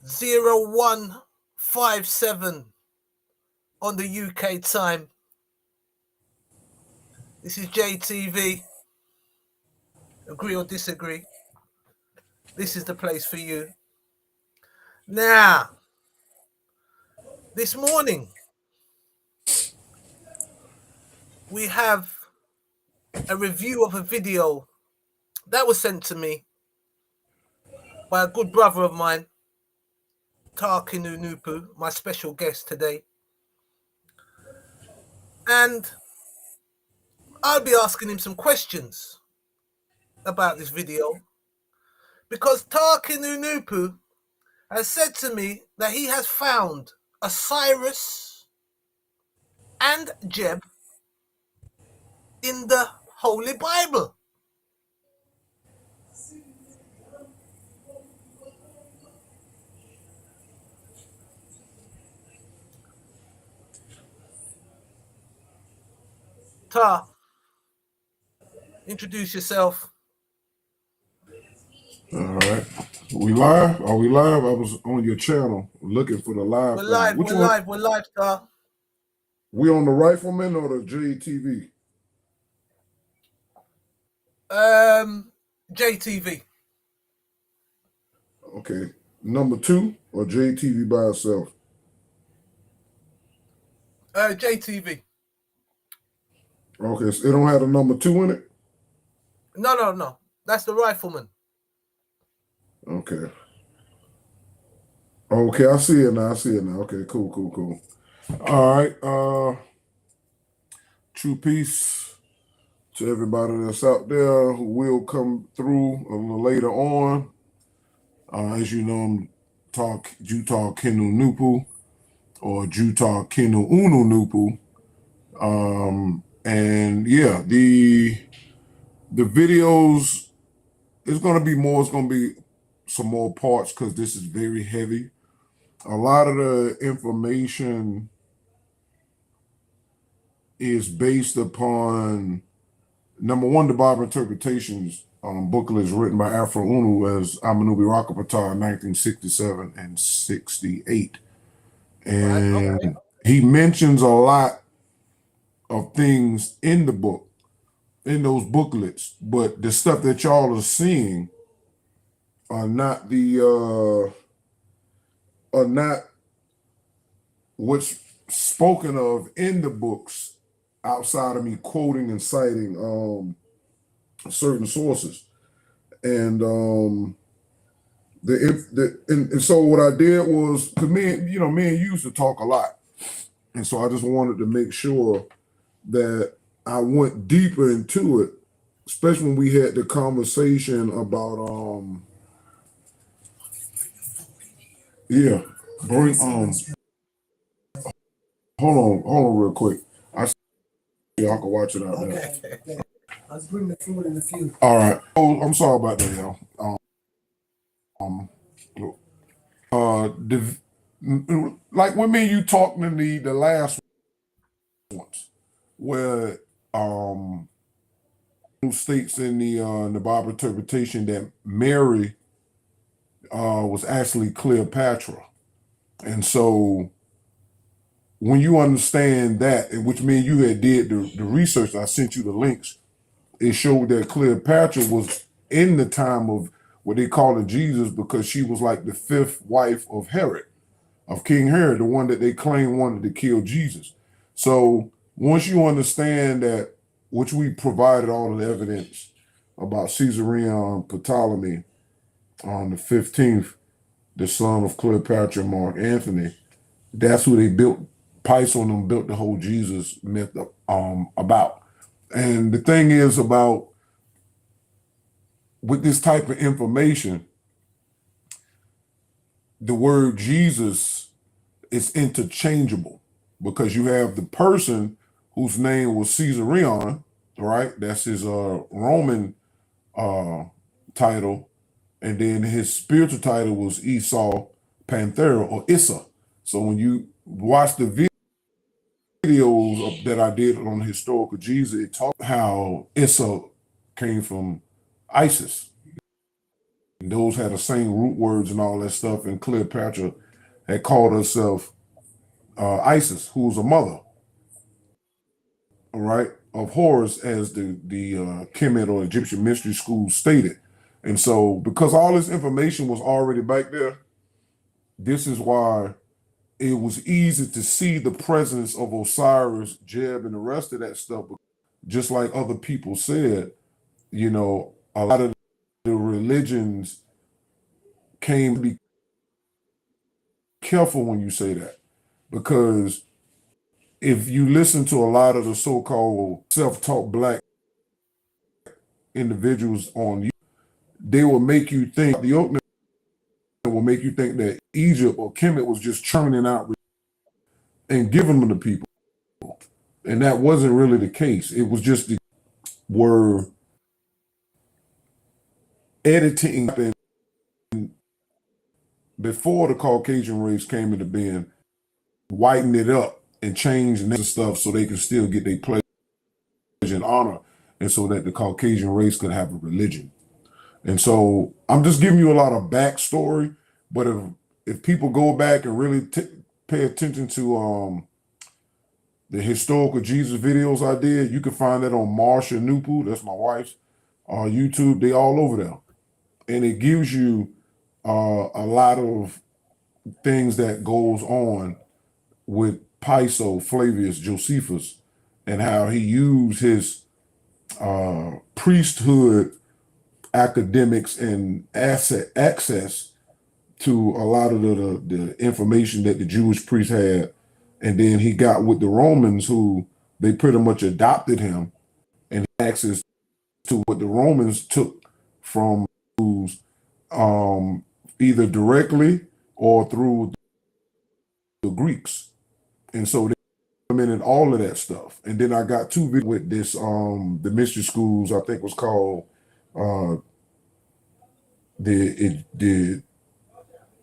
0157 on the UK time. This is JTV. Agree or disagree? This is the place for you. Now, this morning, we have a review of a video that was sent to me by a good brother of mine, Tar Kinoo Noopooh, my special guest today. And I'll be asking him some questions about this video because Tar Kinoo Noopooh has said to me that he has found Osiris and Geb in the Holy Bible. Tar, introduce yourself. All right. We live? Are we live? I was on your channel looking for the live. We're live, we're live, Tar. We on the Rifleman or the JTV? JTV. Okay. Number 2 or JTV by itself? JTV. Okay, so it don't have a number 2 in it? No. That's the Rifleman. Okay. Okay, I see it now. Okay, cool. All right. True peace to everybody that's out there who will come through a little later on. As you know, I'm Tar Kinoo Noopooh or Tar Kinoo Noopooh. And yeah, the videos, it's gonna be some more parts because this is very heavy. A lot of the information is based upon, number one, the Bible Interpretations booklet is written by Afro Unu as Amanubi Rakapatar in 1967 and 68. And okay. He mentions a lot of things in the book, in those booklets, but the stuff that y'all are seeing are not what's spoken of in the books outside of me quoting and citing certain sources. And so what I did was, because me and you used to talk a lot, and so I just wanted to make sure that I went deeper into it, especially when we had the conversation about hold on real quick. I can watch it out there. I was bringing the food in the few. All right. Oh, I'm sorry about that, y'all. Like when me and you talking in the last ones, where states in the Bible interpretation that Mary was actually Cleopatra, and so when you understand that, and which means you had did the research, I sent you the links. It showed that Cleopatra was in the time of what they call it Jesus, because she was like the 5th wife of Herod, of King Herod, the one that they claim wanted to kill Jesus. So once you understand that, which we provided all of the evidence about Caesarion Ptolemy on the 15th, the son of Cleopatra, Mark Antony, that's who they built. Piso and them built the whole Jesus myth about. And the thing is about with this type of information, the word Jesus is interchangeable, because you have the person whose name was Caesarion, right? That's his Roman title, and then his spiritual title was Esau Panthera or Issa. So when you watch the videos that I did on historical Jesus, it talked how Issa came from Isis. and those had the same root words and all that stuff. And Cleopatra had called herself Isis, who was a mother, all right, of Horus, as the Kemet or Egyptian mystery school stated. And so, because all this information was already back there, this is why it was easy to see the presence of Osiris, Geb, and the rest of that stuff. Just like other people said, you know, a lot of the religions came to be careful when you say that, because if you listen to a lot of the so-called self-taught black individuals on you, they will make you think the oatmeal will make you think that Egypt or Kemet was just churning out and giving them to people, and that wasn't really the case. It was just were editing before the Caucasian race came into being, whiten it up and change and stuff so they can still get their pleasure and honor, and so that the Caucasian race could have a religion. And so I'm just giving you a lot of backstory, but if people go back and really pay attention to the historical Jesus videos I did, you can find that on Marsha Noopooh, that's my wife's YouTube. They all over there, and it gives you a lot of things that goes on with Piso Flavius Josephus, and how he used his priesthood academics and access to a lot of the information that the Jewish priests had. And then he got with the Romans, who they pretty much adopted him, and access to what the Romans took from Jews, either directly or through the Greeks. And so they implemented all of that stuff. And then I got two videos with this, the mystery schools, I think was called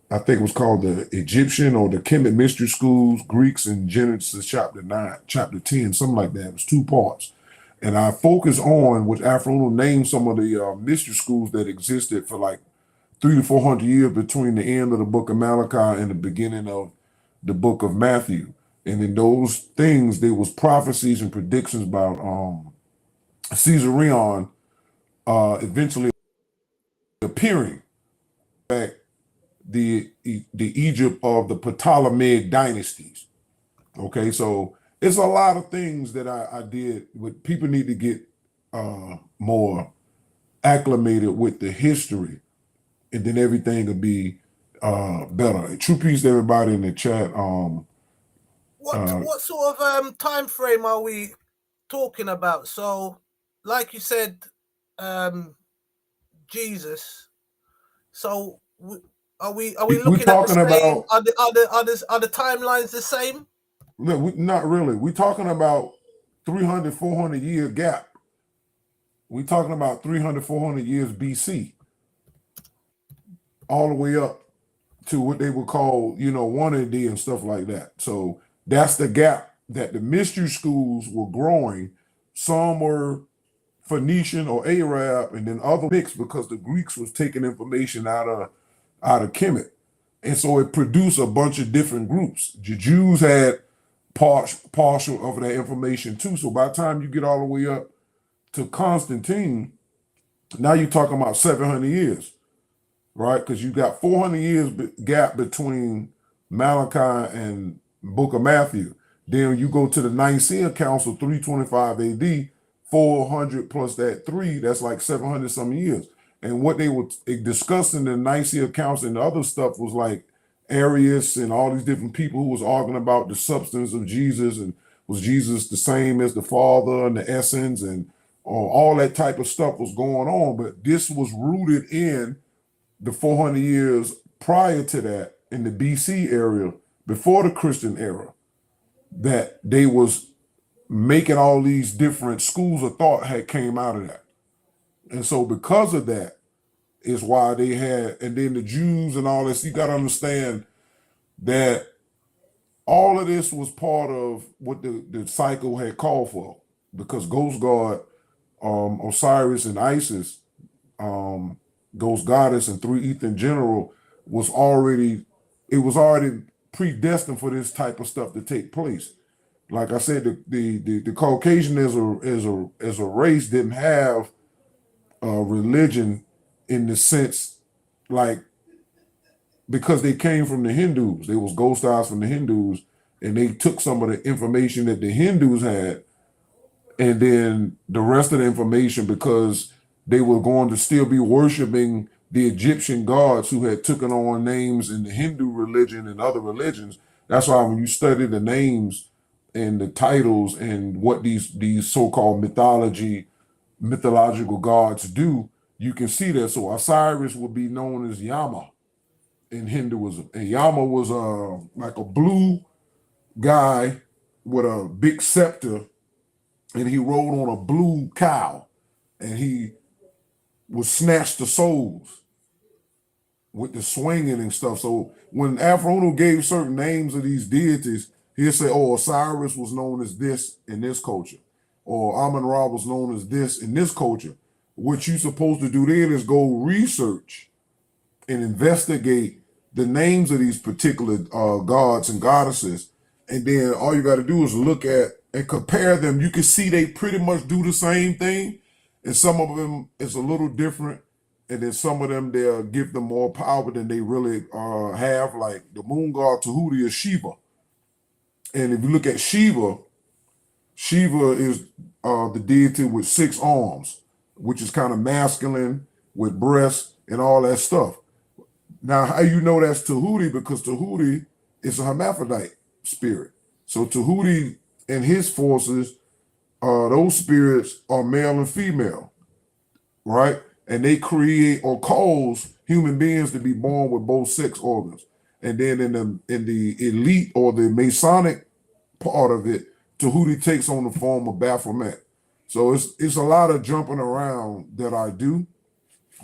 I think it was called the Egyptian or the Kemet Mystery Schools, Greeks in Genesis chapter 9, chapter 10, something like that. It was 2 parts. And I focus on, which Afro will name some of the mystery schools that existed for like 300 to 400 years between the end of the book of Malachi and the beginning of the book of Matthew. And in those things, there was prophecies and predictions about Caesarion eventually appearing back the Egypt of the Ptolemaic dynasties. Okay, so it's a lot of things that I did. But people need to get more acclimated with the history, and then everything will be better. True peace to everybody in the chat. What sort of time frame are we talking about? So, like you said, Jesus. So, are we We're looking at the talking same? about, Are the timelines the same? no, not really. We're talking about 300, 400 year gap. We're talking about 300, 400 years BC, all the way up to what they would call, 1 AD and stuff like that. So that's the gap that the mystery schools were growing. Some were Phoenician or Arab, and then other mixed, because the Greeks was taking information out of Kemet. And so it produced a bunch of different groups. The Jews had partial of that information too. So by the time you get all the way up to Constantine, now you're talking about 700 years, right? Because you got 400 years gap between Malachi and Book of Matthew. Then you go to the Nicene Council, 325 AD, 400 plus that 3, that's like 700 some years. And what they were discussing in the Nicene Council and the other stuff was like Arius and all these different people who was arguing about the substance of Jesus, and was Jesus the same as the Father and the essence, and all that type of stuff was going on. But this was rooted in the 400 years prior to that, in the BC area, before the Christian era, that they was making all these different schools of thought had came out of that. And so because of that is why they had, and then the Jews and all this, you got to understand that all of this was part of what the cycle had called for, because Ghost God, Osiris and Isis, Ghost Goddess and Three Ether in general was already predestined for this type of stuff to take place. Like I said, the Caucasian as a race didn't have a religion in the sense, like, because they came from the Hindus. They was ghost eyes from the Hindus, and they took some of the information that the Hindus had, and then the rest of the information, because they were going to still be worshiping the Egyptian gods who had taken on names in the Hindu religion and other religions. That's why when you study the names and the titles and what these so-called mythological gods do, you can see that. So Osiris would be known as Yama in Hinduism, and Yama was like a blue guy with a big scepter, and he rode on a blue cow, and he would snatch the souls with the swinging and stuff. So when Afro gave certain names of these deities, he'd say, oh, Osiris was known as this in this culture, or Amun-Ra was known as this in this culture. What you're supposed to do then is go research and investigate the names of these particular gods and goddesses, and then all you got to do is look at and compare them. You can see they pretty much do the same thing, and some of them is a little different, and then some of them they'll give them more power than they really have. Like the moon god Tahuti is Shiva, and if you look at Shiva, Shiva is the deity with 6 arms, which is kind of masculine with breasts and all that stuff. Now, how you know that's Tahuti? Because Tahuti is a hermaphrodite spirit. So Tahuti and his forces, those spirits are male and female, right? And they create or cause human beings to be born with both sex organs. And then in the elite or the Masonic part of it, Tahuti takes on the form of Baphomet. So it's a lot of jumping around that I do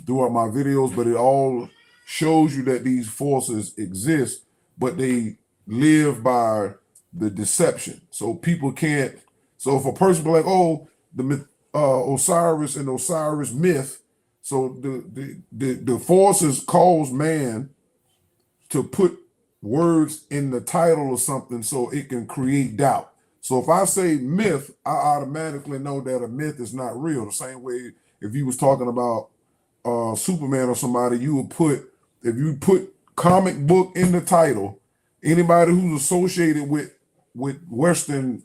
throughout my videos, but it all shows you that these forces exist, but they live by the deception. So people can't. So if a person be like, oh, the Osiris and Osiris myth, so the forces cause man to put words in the title or something so it can create doubt. So if I say myth, I automatically know that a myth is not real. The same way if you was talking about Superman or somebody, you would put, if you put comic book in the title, anybody who's associated with Western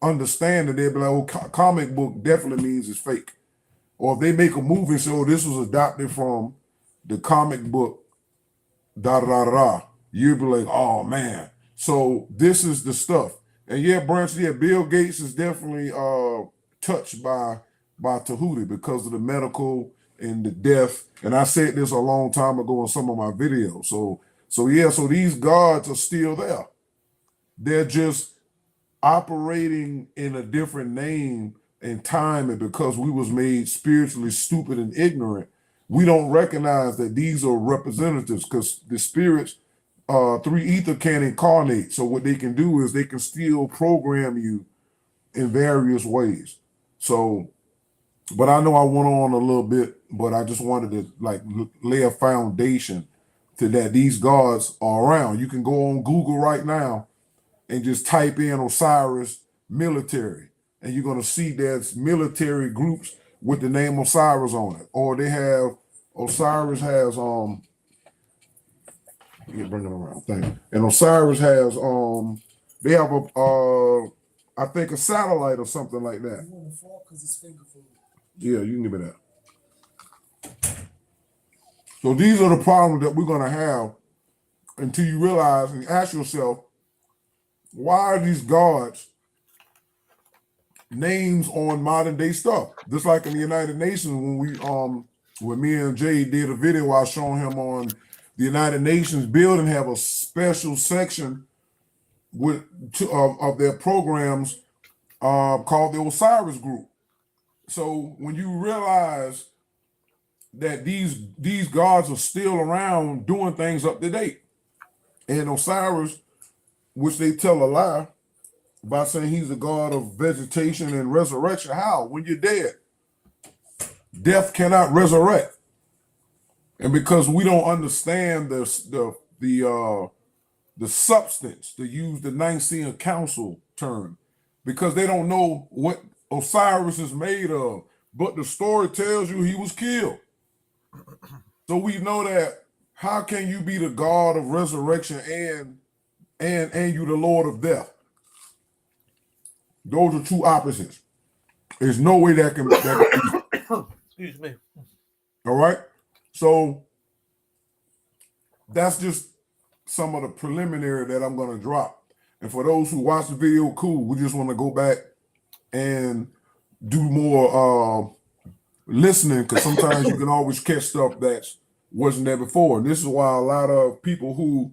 understanding, they'd be like, oh, comic book definitely means it's fake. Or if they make a movie and say, oh, this was adopted from the comic book, da da da da, you'd be like, oh man. So this is the stuff. And yeah, Branch, yeah, Bill Gates is definitely touched by Tahuti because of the medical and the death. And I said this a long time ago in some of my videos. So yeah, so these gods are still there. They're just operating in a different name and time, and because we was made spiritually stupid and ignorant, we don't recognize that these are representatives, because the spirits, 3 ether can't incarnate. So what they can do is they can still program you in various ways. So, but I know I went on a little bit, but I just wanted to like lay a foundation to that these gods are around. You can go on Google right now and just type in Osiris military, and you're gonna see there's military groups with the name Osiris on it. Or they have, Osiris has you bring it around thing. And Osiris has they have a I think a satellite or something like that. You want to fall because it's finger food. Yeah, you can give me that. So these are the problems that we're gonna have until you realize and ask yourself, why are these gods names on modern day stuff? Just like in the United Nations, when we when me and Jay did a video, I was showing him on the United Nations building have a special section with of their programs called the Osiris Group. So when you realize that these gods are still around doing things up to date, and Osiris, which they tell a lie by saying he's the god of vegetation and resurrection. How? When you're dead, death cannot resurrect. And because we don't understand the substance, to use the Nicene Council term, because they don't know what Osiris is made of. But the story tells you he was killed. So we know that how can you be the God of resurrection and you the Lord of death? Those are two opposites. There's no way that can be. Excuse me. All right. So that's just some of the preliminary that I'm going to drop. And for those who watch the video, cool. We just want to go back and do more listening, because sometimes you can always catch stuff that wasn't there before. And this is why a lot of people who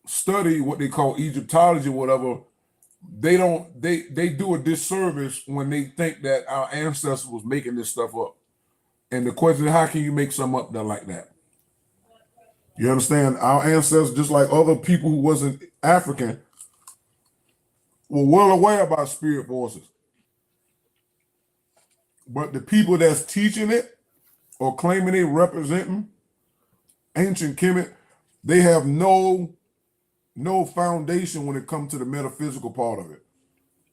study what they call Egyptology, whatever, they do a disservice when they think that our ancestors was making this stuff up. And the question is, how can you make something up that like that? You understand? Our ancestors, just like other people who wasn't African, were well aware about spirit forces. But the people that's teaching it or claiming they representing ancient Kemet, they have no foundation when it comes to the metaphysical part of it.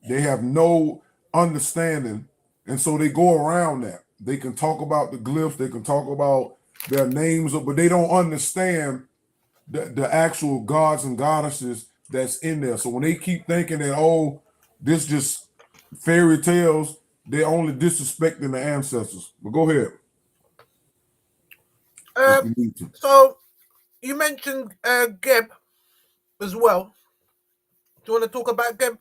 They have no understanding, and so they go around that. They can talk about the glyphs, they can talk about their names, but they don't understand the actual gods and goddesses that's in there. So when they keep thinking that, oh, this just fairy tales, they're only disrespecting the ancestors. But go ahead. If you need to. So you mentioned Geb as well. Do you want to talk about Geb?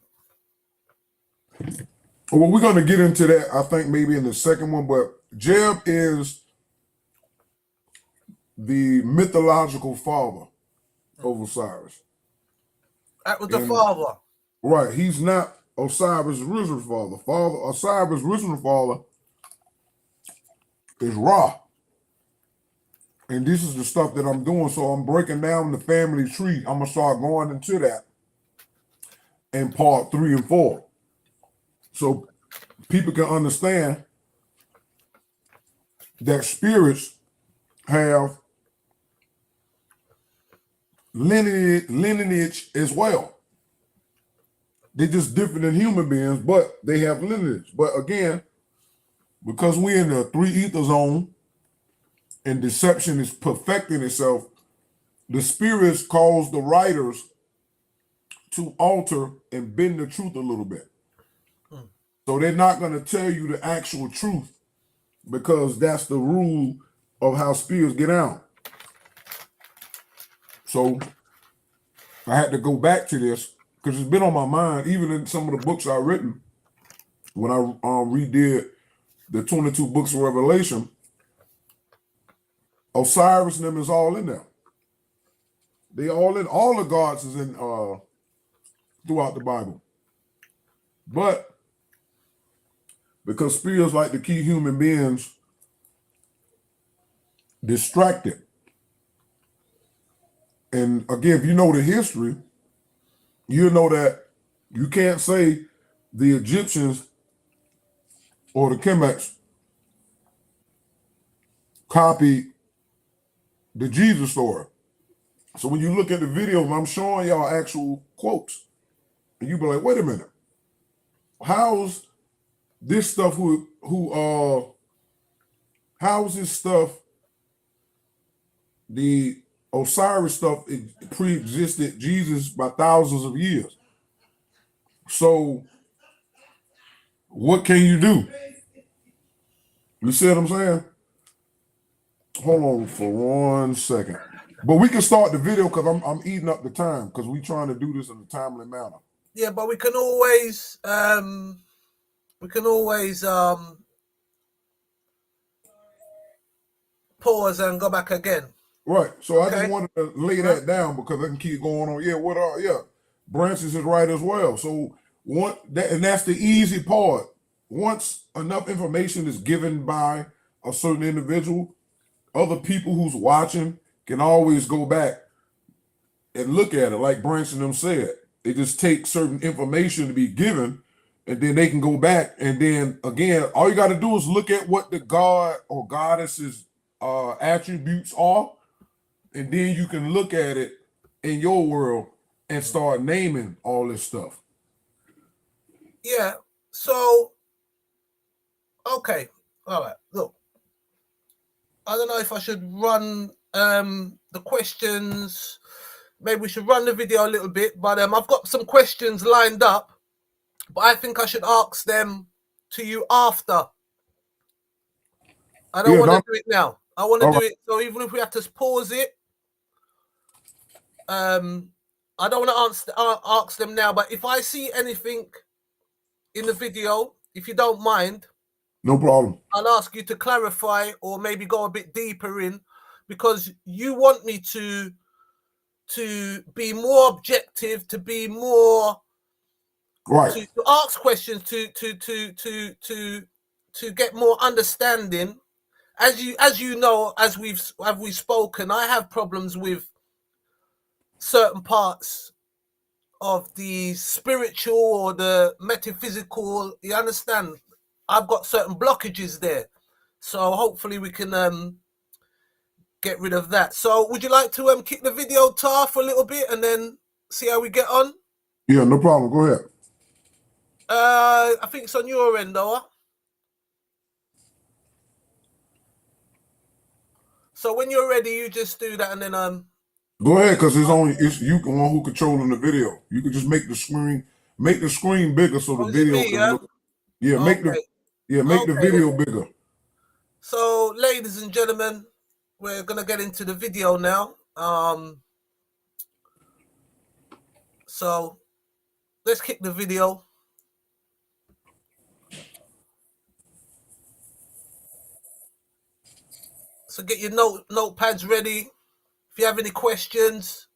Well, we're going to get into that, I think, maybe in the second one, but Geb is the mythological father of Osiris. That was the father. Right. He's not Osiris' original father. Osiris' original father is Ra. And this is the stuff that I'm doing. So I'm breaking down the family tree. I'm going to start going into that in part 3 and 4. So people can understand that spirits have lineage as well. They're just different than human beings, but they have lineage. But again, because we're in the 3 ether zone and deception is perfecting itself, the spirits cause the writers to alter and bend the truth a little bit. So they're not going to tell you the actual truth, because that's the rule of how spirits get out. So I had to go back to this because it's been on my mind, even in some of the books I've written. When I redid the 22 books of Revelation, Osiris and them is all in there. They all in, all the gods is in throughout the Bible. But because spirits like to keep human beings distracted. And again, if you know the history, you know that you can't say the Egyptians or the Kemets copied the Jesus story. So when you look at the videos, I'm showing y'all actual quotes, and you be like, wait a minute, how's this stuff how's this stuff, the Osiris stuff, it pre-existed Jesus by thousands of years. So what can you do? You see what I'm saying? Hold on for 1 second. But we can start the video because I'm eating up the time because we're trying to do this in a timely manner. Yeah, but we can always pause and go back again. Right. So okay. I just wanted to lay that down because I can keep going on. Yeah, Branches is right as well. So and that's the easy part. Once enough information is given by a certain individual, other people who's watching can always go back and look at it. Like Branch and them said, they just take certain information to be given, and then they can go back. And then again, all you got to do is look at what the god or goddess is attributes are, and then you can look at it in your world and start naming all this stuff. Yeah. So, okay. All right. Look, I don't know if I should run the questions. Maybe we should run the video a little bit, but I've got some questions lined up, but I think I should ask them to you after. I don't want to do it now. I want to do it. So even if we have to pause it, I don't want to ask them now. But if I see anything in the video, if you don't mind, no problem. I'll ask you to clarify or maybe go a bit deeper in, because you want me to be more objective, to be more right, to ask questions, to get more understanding. As you know, as we've spoken, I have problems with certain parts of the spiritual or the metaphysical. You understand? I've got certain blockages there, so hopefully we can get rid of that. So would you like to kick the video, Tar, for a little bit and then see how we get on? Yeah, no problem. Go ahead. I think it's on your end, though. Huh? So when you're ready, you just do that, and then go ahead, because it's you the one who controlling the video. You can just make the screen bigger so the video can look. Yeah, make the video bigger. So, ladies and gentlemen, we're gonna get into the video now. So let's kick the video. So get your notepads ready. If you have any questions,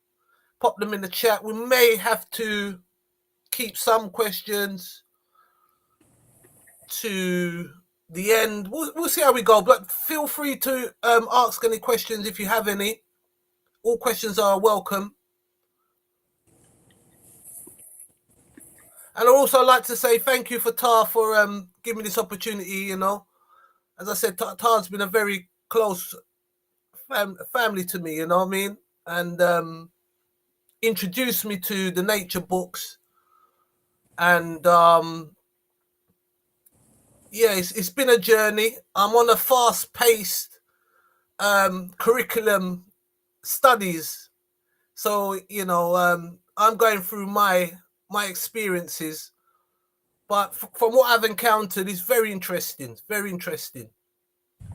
pop them in the chat. We may have to keep some questions to the end. We'll see how we go, but feel free to ask any questions if you have any. All questions are welcome. And I'd also like to say thank you for Tar for giving me this opportunity. You know, as I said, Tar's been a very close family to me, you know what I mean, and introduced me to the nature books, and yeah, it's been a journey. I'm on a fast-paced curriculum studies, so you know, I'm going through my experiences, but from what I've encountered, it's very interesting, very interesting.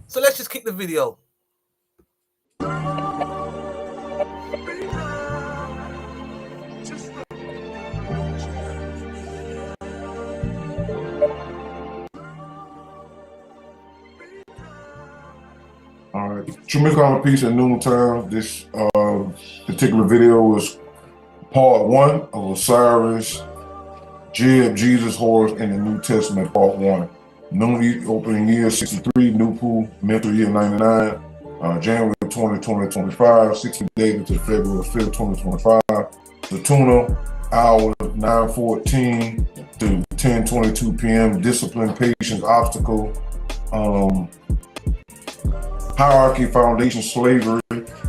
So let's just kick the video. All right, Tremendous Amount of Peace at noontime. This particular video is part 1 of Osiris, Geb, Jesus, Horus, in the New Testament, part 1. Noon opening year 63, Noopooh, mental year 99, January 20, 2025, 60 days into February 5th, 2025. Latuna, hour 9:14 to 10:22 p.m. Discipline, patience, obstacle, hierarchy, foundation, slavery,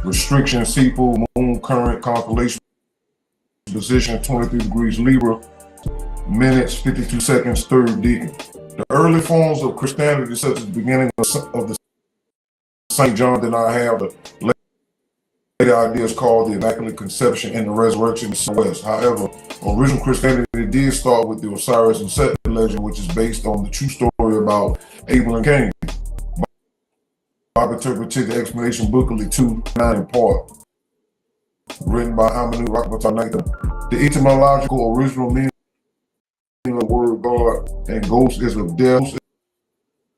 restriction, sepal, moon, current, constellation, position, 23 degrees Libra, minutes, 52 seconds, third deacon. The early forms of Christianity, such as the beginning of the St. John, did not have the later ideas called the Immaculate Conception and the Resurrection in the West. However, original Christianity did start with the Osiris and Set legend, which is based on the true story about Abel and Cain. Bob interpreted the explanation booklet 2:9 in part, written by Hamanu Rakbata. The etymological original meaning of the word God and ghost is of death,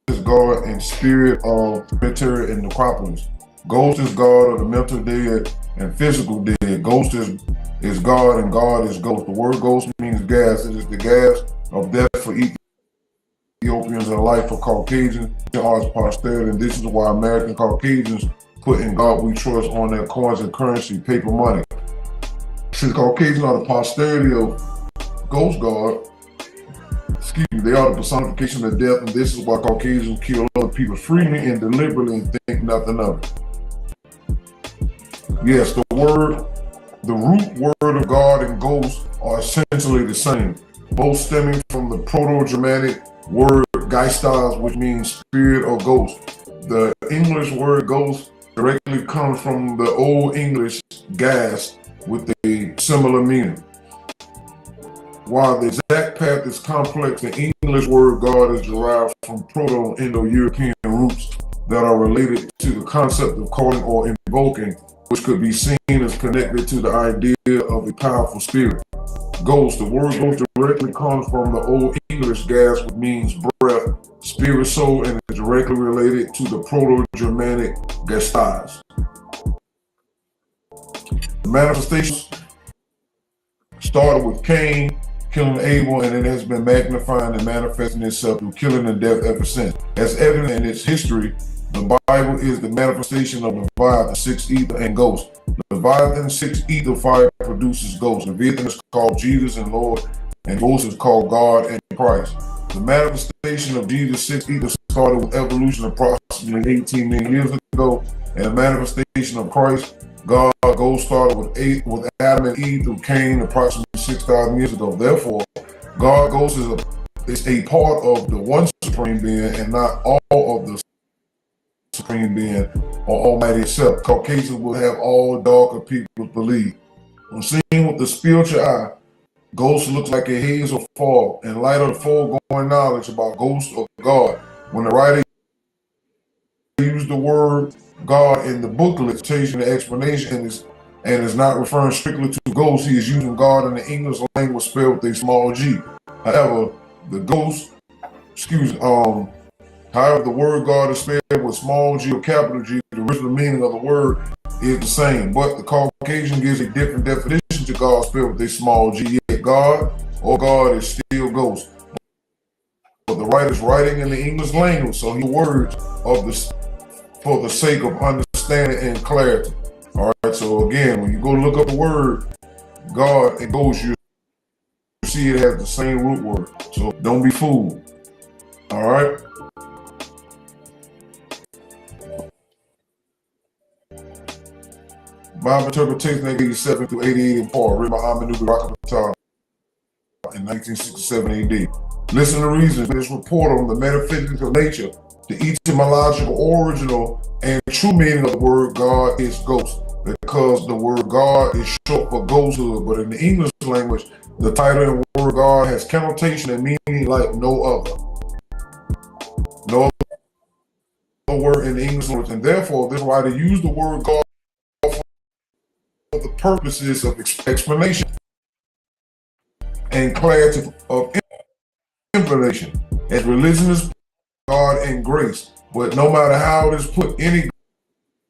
is God and spirit of cemetery and necropolis. Ghost is God of the mental dead and physical dead. Ghost is God and God is ghost. The word ghost means gas. It is the gas of death for Ethiopians and life for Caucasians and ours posterity. And this is why American Caucasians put in God we trust on their coins and currency, paper money. Since Caucasians are the posterity of ghost God, they are the personification of death, and this is why Caucasians kill other people freely and deliberately and think think nothing of it. Yes, the root word of God and ghost are essentially the same, both stemming from the Proto-Germanic word geistas, which means spirit or ghost. The English word ghost directly comes from the Old English gas with a similar meaning. While the exact path is complex, the English word God is derived from Proto-Indo-European roots that are related to the concept of calling or invoking, which could be seen as connected to the idea of a powerful spirit. Ghost, the word ghost directly comes from the Old English gas, which means breath, spirit, soul, and is directly related to the Proto-Germanic gestas. The manifestations started with Cain killing Abel, and it has been magnifying and manifesting itself through killing and death ever since. As evident in its history, the Bible is the manifestation of Leviathan, sixth ether, and ghost. Leviathan, sixth ether fire produces ghost. Leviathan is called Jesus and Lord, and ghost is called God and Christ. The manifestation of Jesus, sixth ether, started with evolution approximately 18 million years ago, and the manifestation of Christ, God, ghost, started with Adam and Eve through Cain approximately 6,000 years ago. Therefore, God, ghost is a part of the one supreme being and not all of the supreme being or Almighty itself. Caucasians will have all darker people believe. When seen with the spiritual eye, ghost looks like a haze or fog. In light of the foregoing knowledge about ghosts of God, when the writer used the word God in the booklet, changing the explanation and is not referring strictly to ghosts, he is using God in the English language spelled with a small g. However, the word God is spelled with small g or capital G. The original meaning of the word is the same, but the Caucasian gives a different definition to God spelled with a small g. Yet God or God is still ghost. But the writer's writing in the English language, so he words of this for the sake of understanding and clarity. All right, so again, when you go look up the word God and ghost, you see it has the same root word. So don't be fooled. All right. Bible Interpretation 87 through 88 in Paul, written by Amenubi Rakapatar in 1967 AD. Listen to reasons for this report on the metaphysics of nature. The etymological, original, and true meaning of the word God is ghost, because the word God is short for ghosthood, but in the English language, the title and word God has connotation and meaning like no other. No other word in the English language, and therefore this writer used the word God for the purposes of explanation and clarity of information. As religion is God and grace, but no matter how it is put, any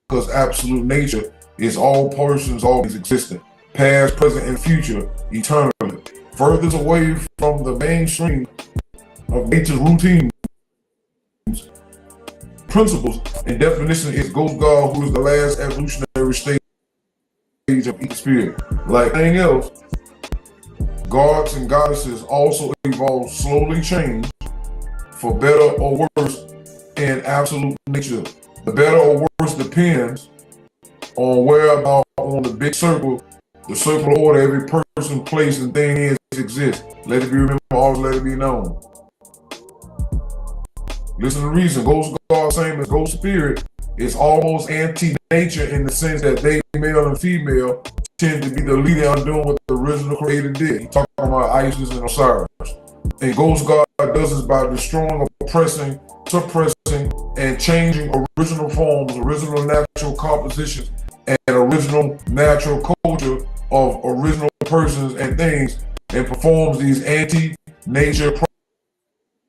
because absolute nature is all persons always existent, past, present, and future, eternally. Furthest away from the mainstream of nature's routines, principles, and definition is ghost God, who is the last evolutionary stage of each spirit. Like anything else, gods and goddesses also evolve, slowly change, for better or worse in absolute nature. The better or worse depends on where about on the big circle, the circle of order every person, place, and thing is exists. Let it be remembered, always let it be known. Listen to the reason. Ghost God, same as ghost spirit, is almost anti-nature in the sense that they, male and female, tend to be the leader on doing what the original creator did. He's talking about Isis and Osiris. And ghost God does this by destroying, oppressing, suppressing, and changing original forms, original natural compositions, and original natural culture of original persons and things, and performs these anti-nature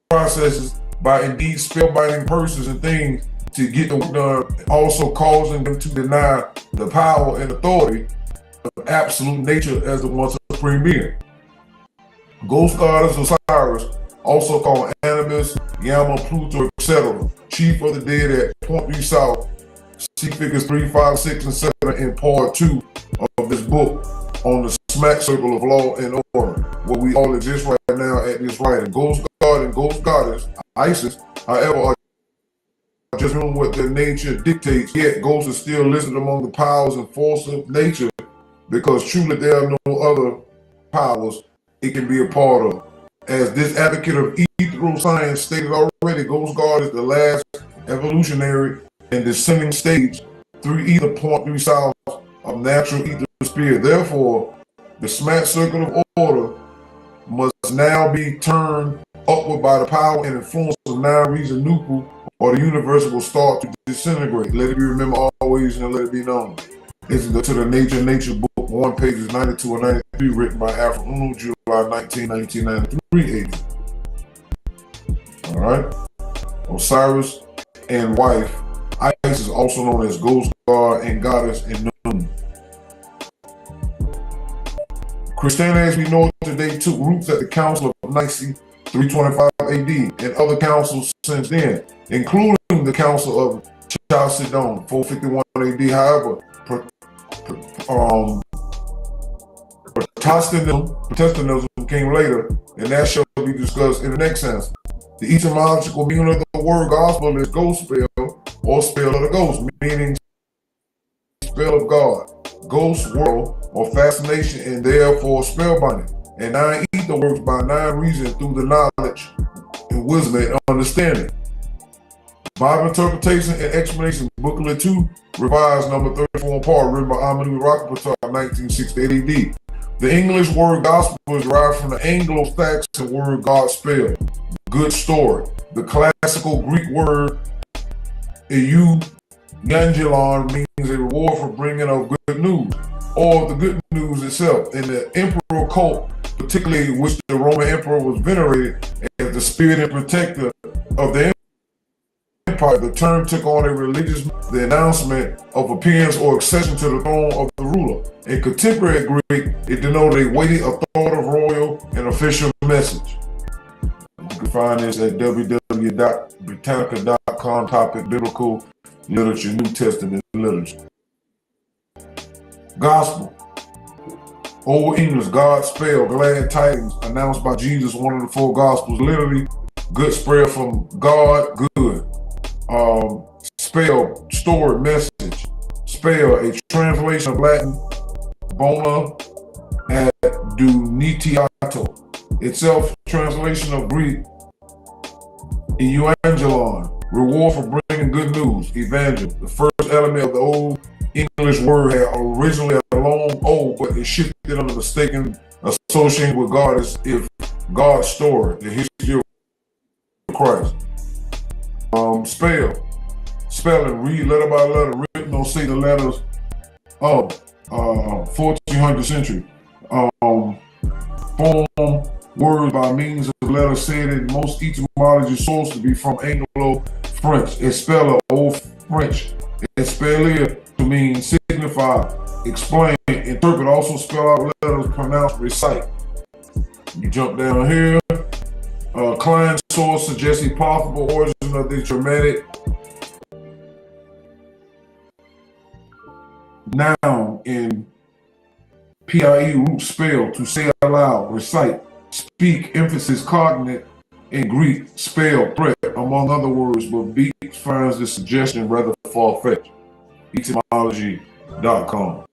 processes by indeed spellbinding persons and things to get the work done, also causing them to deny the power and authority of absolute nature as the one supreme being. Ghost goddess Osiris, also called Anubis, Yama, Pluto, etc., chief of the dead at Point B South. See figures 3, 5, 6, and 7 in part 2 of this book on the smack circle of law and order, where we all exist right now at this writing. Ghost god and ghost goddess, Isis, however, are just doing what their nature dictates, yet ghosts are still listed among the powers and forces of nature, because truly there are no other powers it can be a part of. As this advocate of ethereal science stated already, Ghost God is the last evolutionary and descending stage through either point through sides of natural ether spirit. Therefore, the smart circle of order must now be turned upward by the power and influence of nine reason Noopooh, or the universe will start to disintegrate. Let it be remembered always and let it be known. This is to the Nature book, 1 pages 92 and 93, written by Alfred Uno, July 19, 1993 AD. All right. Osiris and wife Isis, also known as Ghost God and Goddess in Noon. Christianity, as we know it today, took roots at the Council of Nicaea, 325 AD, and other councils since then, including the Council of Chalcedon, 451 AD. However, Protestantism came later, and that shall be discussed in the next sense. The etymological meaning of the word gospel is ghost spell, or spell of the ghost, meaning spell of God, ghost world, or fascination, and therefore spellbinding. And nine ether works by nine reasons through the knowledge and wisdom and understanding. Bible Interpretation and Explanation, Booklet 2, revised number 34 and part, written by Amanu Rakapatar, 1968 AD. The English word gospel is derived from the Anglo-Saxon word God spell, good story. The classical Greek word euangelon means a reward for bringing of good news, or the good news itself. In the emperor cult, particularly which the Roman emperor was venerated as the spirit and protector of the empire, the term took on a religious, the announcement of appearance or accession to the throne of the ruler. In contemporary Greek, it denoted a weighty, authoritative, royal, and official message. You can find this at www.britannica.com, topic biblical literature, New Testament literature. Gospel. Old English, God spell, glad tidings, announced by Jesus, one of the four gospels, literally, good spread from God, good. Spell, story, message. Spell, a translation of Latin, bona adunitiato. Itself, translation of Greek, euangelon, reward for bringing good news, evangel. The first element of the Old English word had originally a long O, but it shifted under mistaken association with God as if God's story, the history of Christ. Spelling, read letter by letter, written on say the letters of 1400th century. Form words by means of letters said in most etymology sources to be from Anglo-French. Expeller, Old French. Expeller to mean signify, explain, interpret, also spell out letters, pronounce, recite. You jump down here. Klein source suggests a possible origin of the Germanic noun in PIE root spell, to say aloud, recite, speak, emphasis, cognate, in Greek, spell, threat, among other words, but Beeks finds this suggestion rather far-fetched. Etymology.com.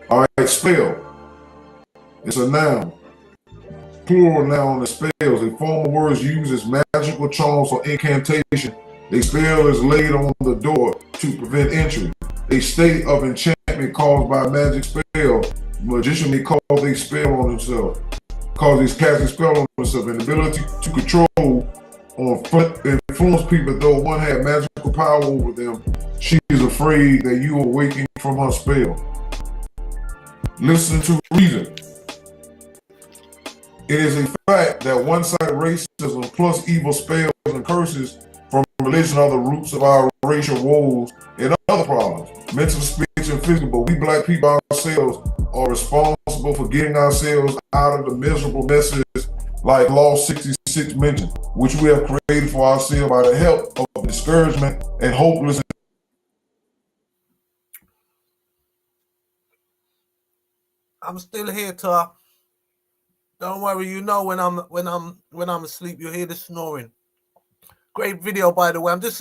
All right, spell. It's a noun. Plural noun that spells. A form of words used as magical charms or incantation. A spell is laid on the door to prevent entry. A state of enchantment caused by a magic spell. Magician may cause a spell on himself. Cause he's casting spell on himself. An ability to control or influence people, though one had magical power over them. She is afraid that you are waking from her spell. Listen to reason. It is a fact that one-sided racism plus evil spells and curses from religion are the roots of our racial woes and other problems, mental, spiritual, and physical. But we black people ourselves are responsible for getting ourselves out of the miserable messes like Law 66 mentioned, which we have created for ourselves by the help of discouragement and hopelessness. I'm still here, Tar. Don't worry, you know when I'm asleep, you'll hear the snoring. Great video, by the way. I'm just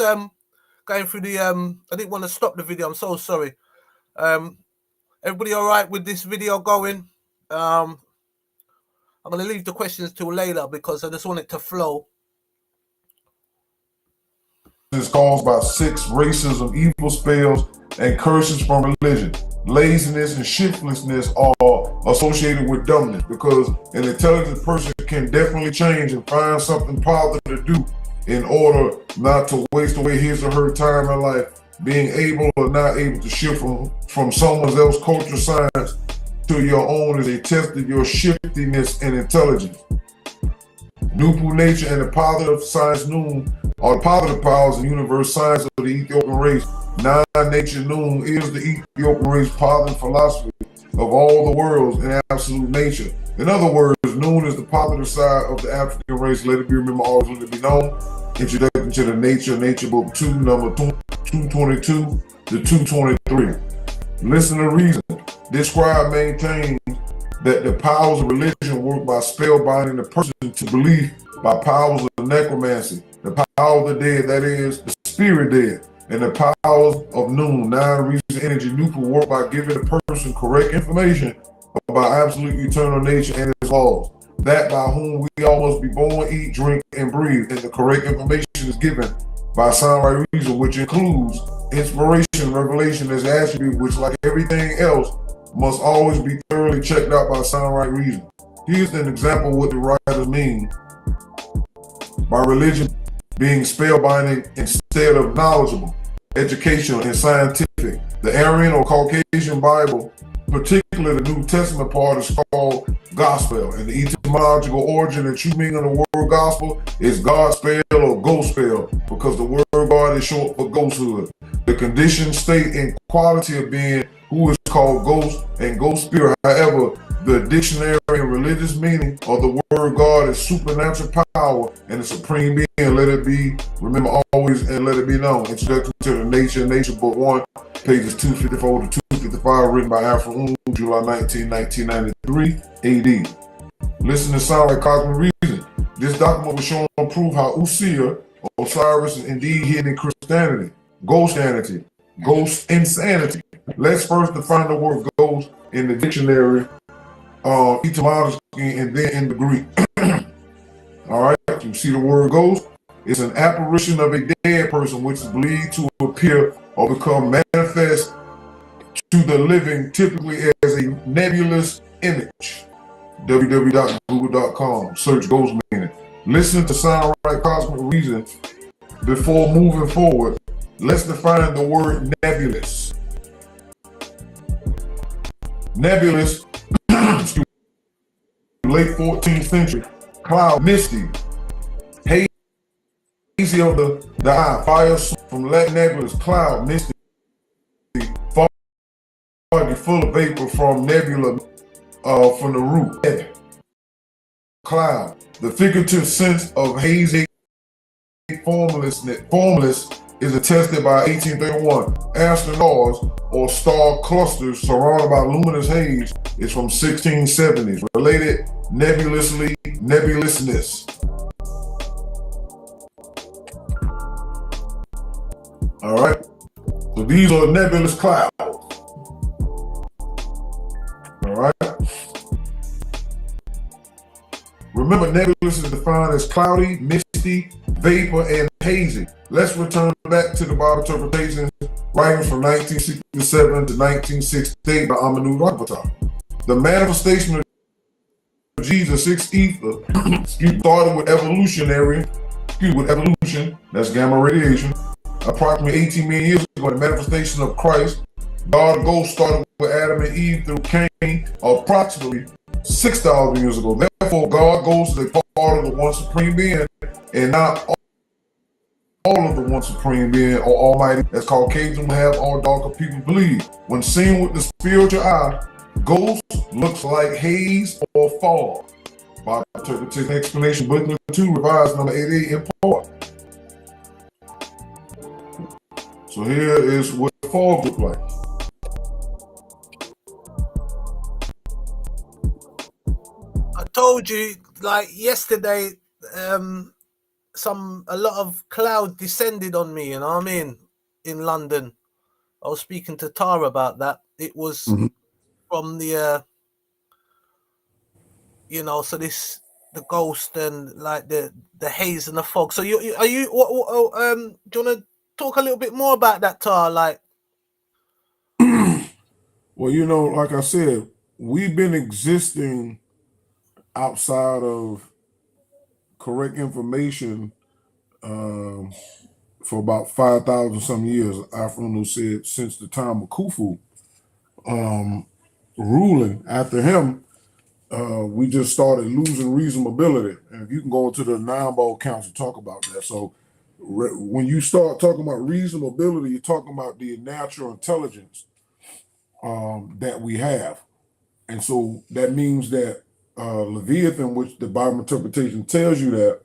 going through the I didn't want to stop the video. I'm so sorry. Everybody all right with this video going? I'm gonna leave the questions till later because I just want it to flow. Is caused by 6 races of evil spells and curses from religion. Laziness and shiftlessness are associated with dumbness, because an intelligent person can definitely change and find something positive to do in order not to waste away his or her time in life. Being able or not able to shift from someone else's culture science to your own is a test of your shiftiness and intelligence. Noopooh nature and the positive science Noon are the positive powers in universe science of the Ethiopian race. Non-nature Noon is the Ethiopian race positive philosophy of all the worlds and absolute nature. In other words, Noon is the positive side of the African race. Let it be remembered, always let it be known. Introduction to the Nature Book 2, number 222 to 223. Listen to reason. This scribe maintains that the powers of religion work by spellbinding the person to belief by powers of necromancy, the power of the dead, that is, the spirit dead, and the powers of Noon, non-reason energy. Noopooh work by giving the person correct information about absolute eternal nature and its laws, that by whom we all must be born, eat, drink, and breathe, and the correct information is given by sound right reason, which includes inspiration, revelation as attribute, which, like everything else, must always be thoroughly checked out by sound right reason. Here's an example of what the writers mean by religion being spellbinding instead of knowledgeable, educational, and scientific. The Aryan or Caucasian Bible, particularly the New Testament part, is called gospel, and the etymological origin and true meaning of the word gospel is God spell or ghost spell, because the word God is short for ghosthood, the conditioned state and quality of being who is called ghost and ghost spirit. However, the dictionary and religious meaning of the word God is supernatural power and the supreme being. Let it be remember always and let it be known. Introduction to the Nature Book 1, pages 254 to 255, written by Afro July 19, 1993 AD. Listen to sound like cosmic reason. This document was shown to prove how Osiris is indeed hidden in Christianity, ghostanity, ghost insanity. Let's first define the word ghost in the dictionary, etymologically, and then in the Greek. All right, you see the word ghost? It's an apparition of a dead person which is believed to appear or become manifest to the living, typically as a nebulous image. www.google.com. Search ghost meaning. Listen to sound right cosmic reason before moving forward. Let's define the word nebulous. Nebulous, late 14th century, cloud, misty, hazy of the eye, fire from Latin nebulous, cloud, misty, foggy, full of vapor from nebula, from the root, cloud. The figurative sense of hazy, formless is attested by 1831. Astronauts or star clusters surrounded by luminous haze is from 1670s. Related nebulousness. All right. So these are nebulous clouds. All right. Remember, nebulous is defined as cloudy, misty, vapor, and hazy. Let's return back to the Bible interpretations, writings from 1967 to 1968 by Amenhotep Rakhtapar. The manifestation of Jesus, sixth ether, started with evolution, that's gamma radiation, approximately 18 million years ago. The manifestation of Christ, God Ghost, started with Adam and Eve through Cain, approximately 6,000 years ago. Therefore, God Ghost is a part of the one supreme being, and not all of the one supreme being or almighty, as Caucasians have all darker people believe. When seen with the spiritual eye, ghost looks like haze or fog. By interpretation explanation booklet 2, revised number 88 in part. So here is what fog looks like. I told you, like yesterday, a lot of cloud descended on me, you know what I mean? in London. I was speaking to Tar about that. It was from the so this the ghost and like the haze and the fog. So do you want to talk a little bit more about that, Tar? Like, Well, like I said, we've been existing outside of correct information for about 5,000 some years. Afrono said since the time of Khufu ruling. After him, we just started losing reasonability. And if you can go into the Nine-Ball Council, talk about that. So when you start talking about reasonability, you're talking about the natural intelligence that we have. And so that means that Leviathan, which the Bible interpretation tells you that,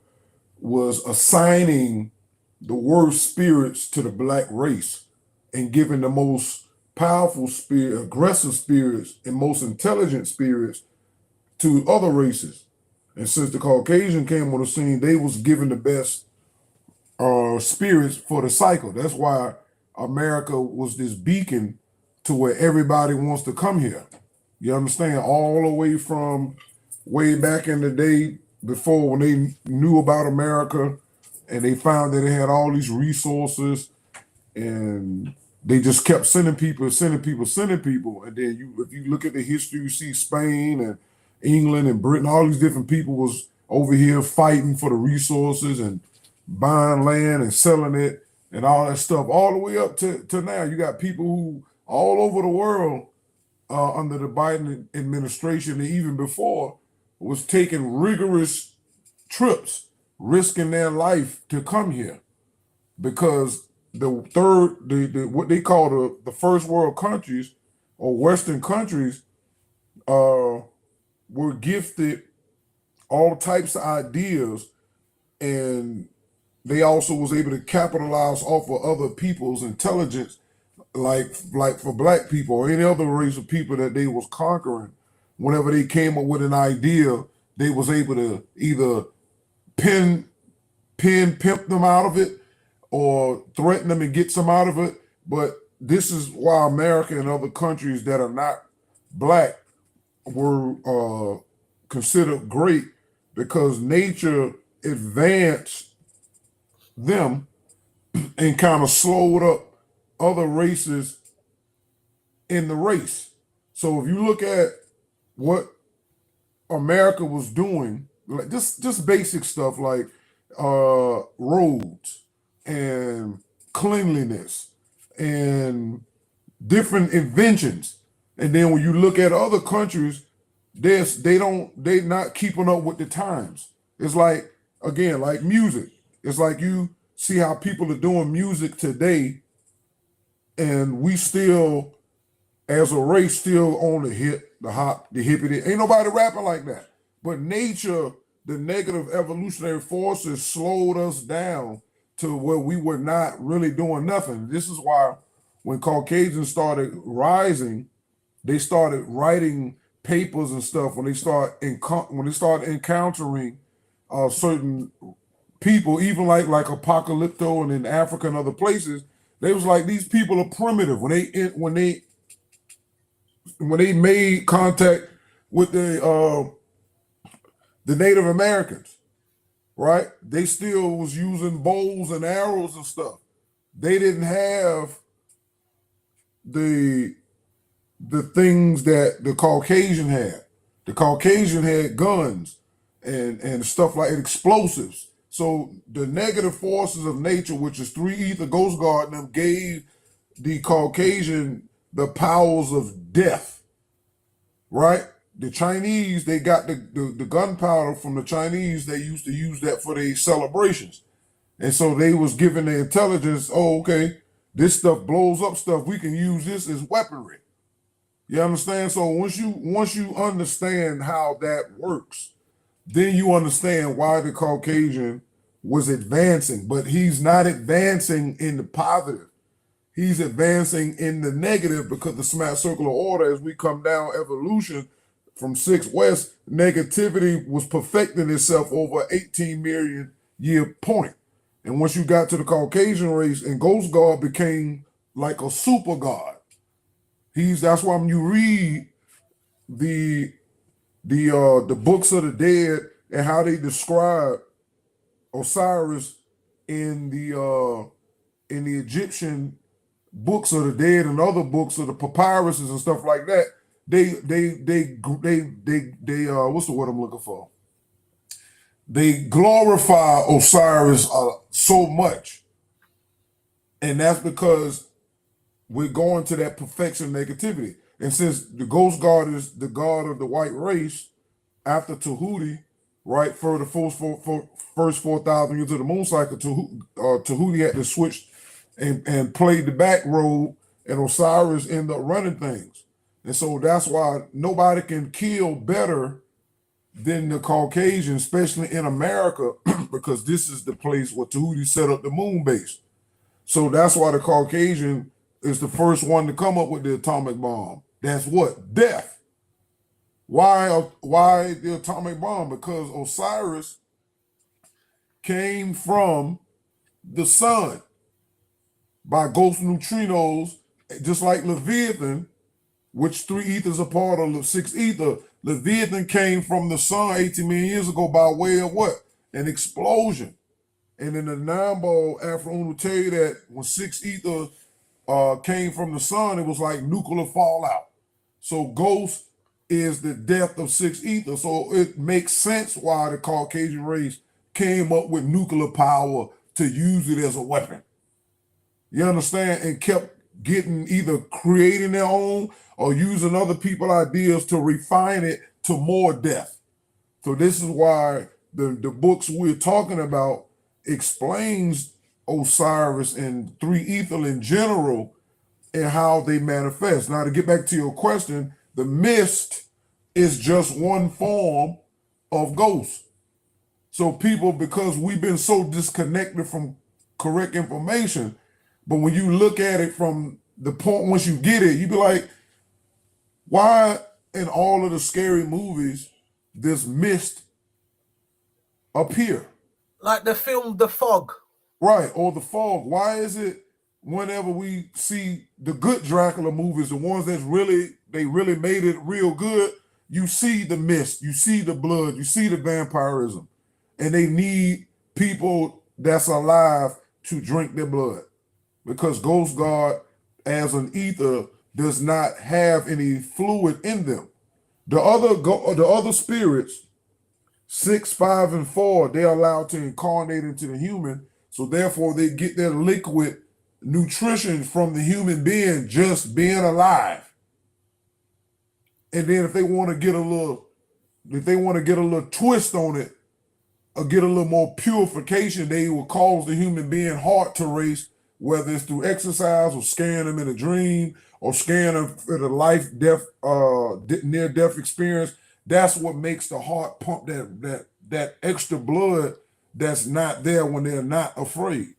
was assigning the worst spirits to the black race and giving the most powerful spirit, aggressive spirits, and most intelligent spirits to other races. And since the Caucasian came on the scene, they was given the best spirits for the cycle. That's why America was this beacon to where everybody wants to come here. You understand? All the way from way back in the day before when they knew about America and they found that they had all these resources and they just kept sending people. And then if you look at the history, you see Spain and England and Britain, all these different people was over here fighting for the resources and buying land and selling it and all that stuff, all the way up to now. You got people who all over the world under the Biden administration and even before was taking rigorous trips, risking their life to come here because the what they call the first world countries or Western countries were gifted all types of ideas, and they also was able to capitalize off of other people's intelligence, like for black people or any other race of people that they was conquering. Whenever they came up with an idea, they was able to either pimp them out of it or threaten them and get some out of it. But this is why America and other countries that are not black were considered great, because nature advanced them and kind of slowed up other races in the race. So if you look at what America was doing, like just basic stuff like roads and cleanliness and different inventions, and then when you look at other countries, they not keeping up with the times. It's like, again, like music. It's like you see how people are doing music today, and we still, as a race, still on the hip, the hop, the hippity. Ain't nobody rapping like that. But nature, the negative evolutionary forces slowed us down to where we were not really doing nothing. This is why when Caucasians started rising, they started writing papers and stuff. When they started encountering certain people, even like Apocalypto and in Africa and other places, they was like, these people are primitive. When they made contact with the Native Americans, right? They still was using bows and arrows and stuff. They didn't have the things that the Caucasian had. The Caucasian had guns and stuff like explosives. So the negative forces of nature, which is three ether, Ghost Guard, and them gave the Caucasian the powers of death, right? The Chinese, they got the gunpowder from the Chinese. They used to use that for their celebrations. And so they was given the intelligence, oh, okay, this stuff blows up stuff. We can use this as weaponry. You understand? So once you understand how that works, then you understand why the Caucasian was advancing. But he's not advancing in the positive. He's advancing in the negative, because the smash circular order, as we come down evolution from 6 West, negativity was perfecting itself over 18 million year point. And once you got to the Caucasian race, and Ghost God became like a super god. That's why when you read the books of the dead and how they describe Osiris in the Egyptian books of the dead and other books of the papyruses and stuff like that, they what's the word I'm looking for? They glorify Osiris so much, and that's because we're going to that perfection negativity. And since the ghost god is the god of the white race after Tahuti, right, for the first 4,000 years of the moon cycle, Tahuti had to switch and play the back road, and Osiris ended up running things. And so that's why nobody can kill better than the Caucasian, especially in America, because this is the place where Tahuti set up the moon base. So that's why the Caucasian is the first one to come up with the atomic bomb. That's what? Death. Why the atomic bomb? Because Osiris came from the sun by ghost neutrinos, just like Leviathan, which 3 ethers are part of the 6 ether. Leviathan came from the sun 18 million years ago by way of what? An explosion. And in the 9-ball, Afro will tell you that when 6 ether came from the sun, it was like nuclear fallout. So ghost is the death of 6 ether. So it makes sense why the Caucasian race came up with nuclear power to use it as a weapon. You understand? And kept getting either creating their own or using other people's ideas to refine it to more death. So this is why the books we're talking about explains Osiris and 3 ether in general and how they manifest. Now, to get back to your question, the mist is just one form of ghost. So people, because we've been so disconnected from correct information, but when you look at it from the point, once you get it, you be like, why in all of the scary movies this mist appear? Like the film The Fog. Right, or The Fog. Why is it whenever we see the good Dracula movies, the ones that they really made it real good, you see the mist, you see the blood, you see the vampirism, and they need people that's alive to drink their blood, because Ghost God as an ether does not have any fluid in them. The other spirits, 6, 5, and 4, they're allowed to incarnate into the human, so therefore they get their liquid nutrition from the human being just being alive. And then if they want to get a little twist on it, or get a little more purification, they will cause the human being heart to race, whether it's through exercise or scaring them in a dream or scaring them for the near-death experience. That's what makes the heart pump that extra blood that's not there when they're not afraid.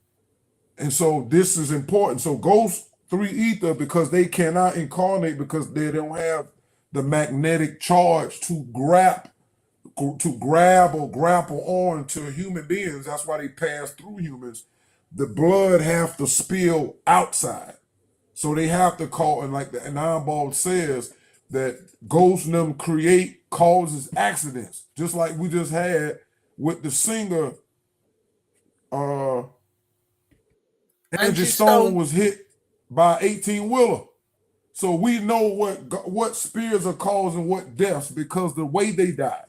And so this is important. So Ghost 3 ether, because they cannot incarnate because they don't have the magnetic charge to grab or grapple on to human beings. That's why they pass through humans. The blood have to spill outside. So they have to call, and like the Anambal says, that ghosts them causes accidents. Just like we just had with the singer, Angie Stone was hit by 18-wheeler. So we know what spirits are causing what deaths because the way they died.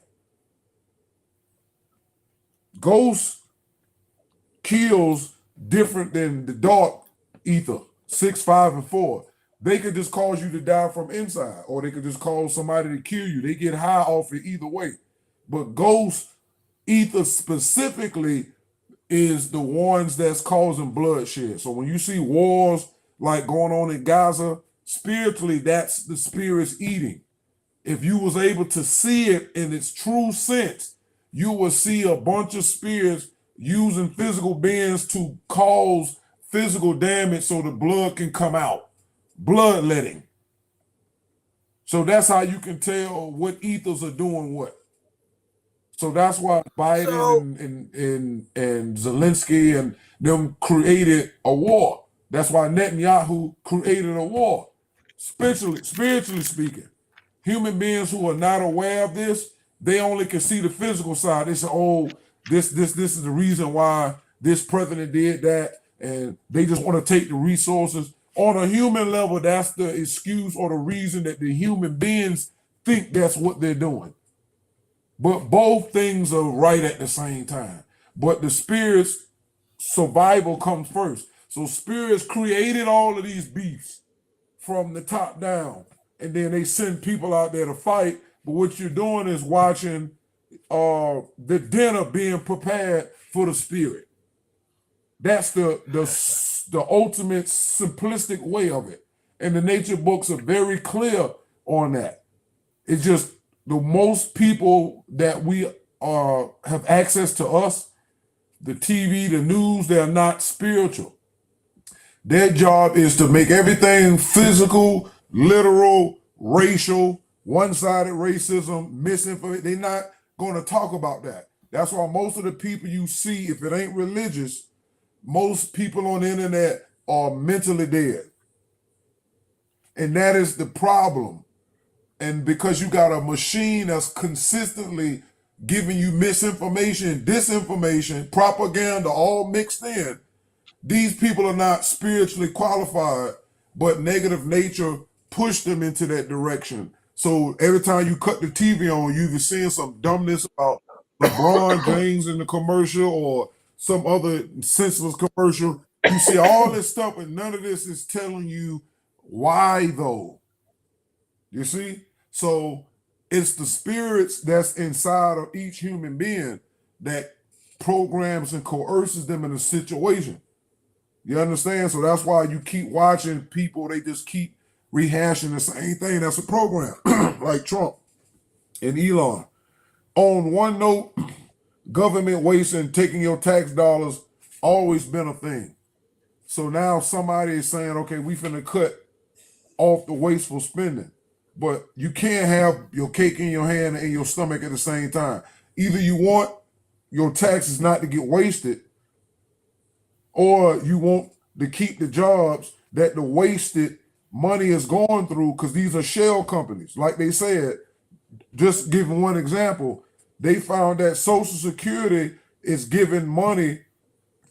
Ghost kills different than the dark ether, 6, 5, and 4. They could just cause you to die from inside, or they could just cause somebody to kill you. They get high off it either way. But ghost ether specifically is the ones that's causing bloodshed. So when you see wars like going on in Gaza, spiritually, that's the spirits eating. If you was able to see it in its true sense, you will see a bunch of spirits using physical beings to cause physical damage so the blood can come out. Bloodletting. So that's how you can tell what ethers are doing what. So that's why Biden So, and Zelensky and them created a war. That's why Netanyahu created a war. Spiritually speaking, human beings who are not aware of this, they only can see the physical side. They say, "Oh, this is the reason why this president did that," and they just want to take the resources. On a human level, that's the excuse or the reason that the human beings think that's what they're doing. But both things are right at the same time. But the spirit's survival comes first. So spirits created all of these beefs from the top down. And then they send people out there to fight. But what you're doing is watching the dinner being prepared for the spirit. That's the ultimate simplistic way of it. And the nature books are very clear on that. It's just the most people that we have access to us, the TV, the news, they're not spiritual. Their job is to make everything physical, literal, racial, one-sided racism, misinformation. They're not going to talk about that. That's why most of the people you see, if it ain't religious, most people on the internet are mentally dead. And that is the problem. And because you got a machine that's consistently giving you misinformation, disinformation, propaganda, all mixed in, these people are not spiritually qualified, but negative nature pushed them into that direction. So every time you cut the TV on, you're either seeing some dumbness about LeBron James in the commercial or some other senseless commercial. You see all this stuff, and none of this is telling you why, though. You see? So it's the spirits that's inside of each human being that programs and coerces them in a situation. You understand? So that's why you keep watching people, they just keep rehashing the same thing. That's a program, like Trump and Elon. On one note, government waste and taking your tax dollars always been a thing. So now somebody is saying, okay, we finna cut off the wasteful spending. But you can't have your cake in your hand and in your stomach at the same time. Either you want your taxes not to get wasted, or you want to keep the jobs that the wasted money is going through, because these are shell companies. Like they said, just giving one example, they found that Social Security is giving money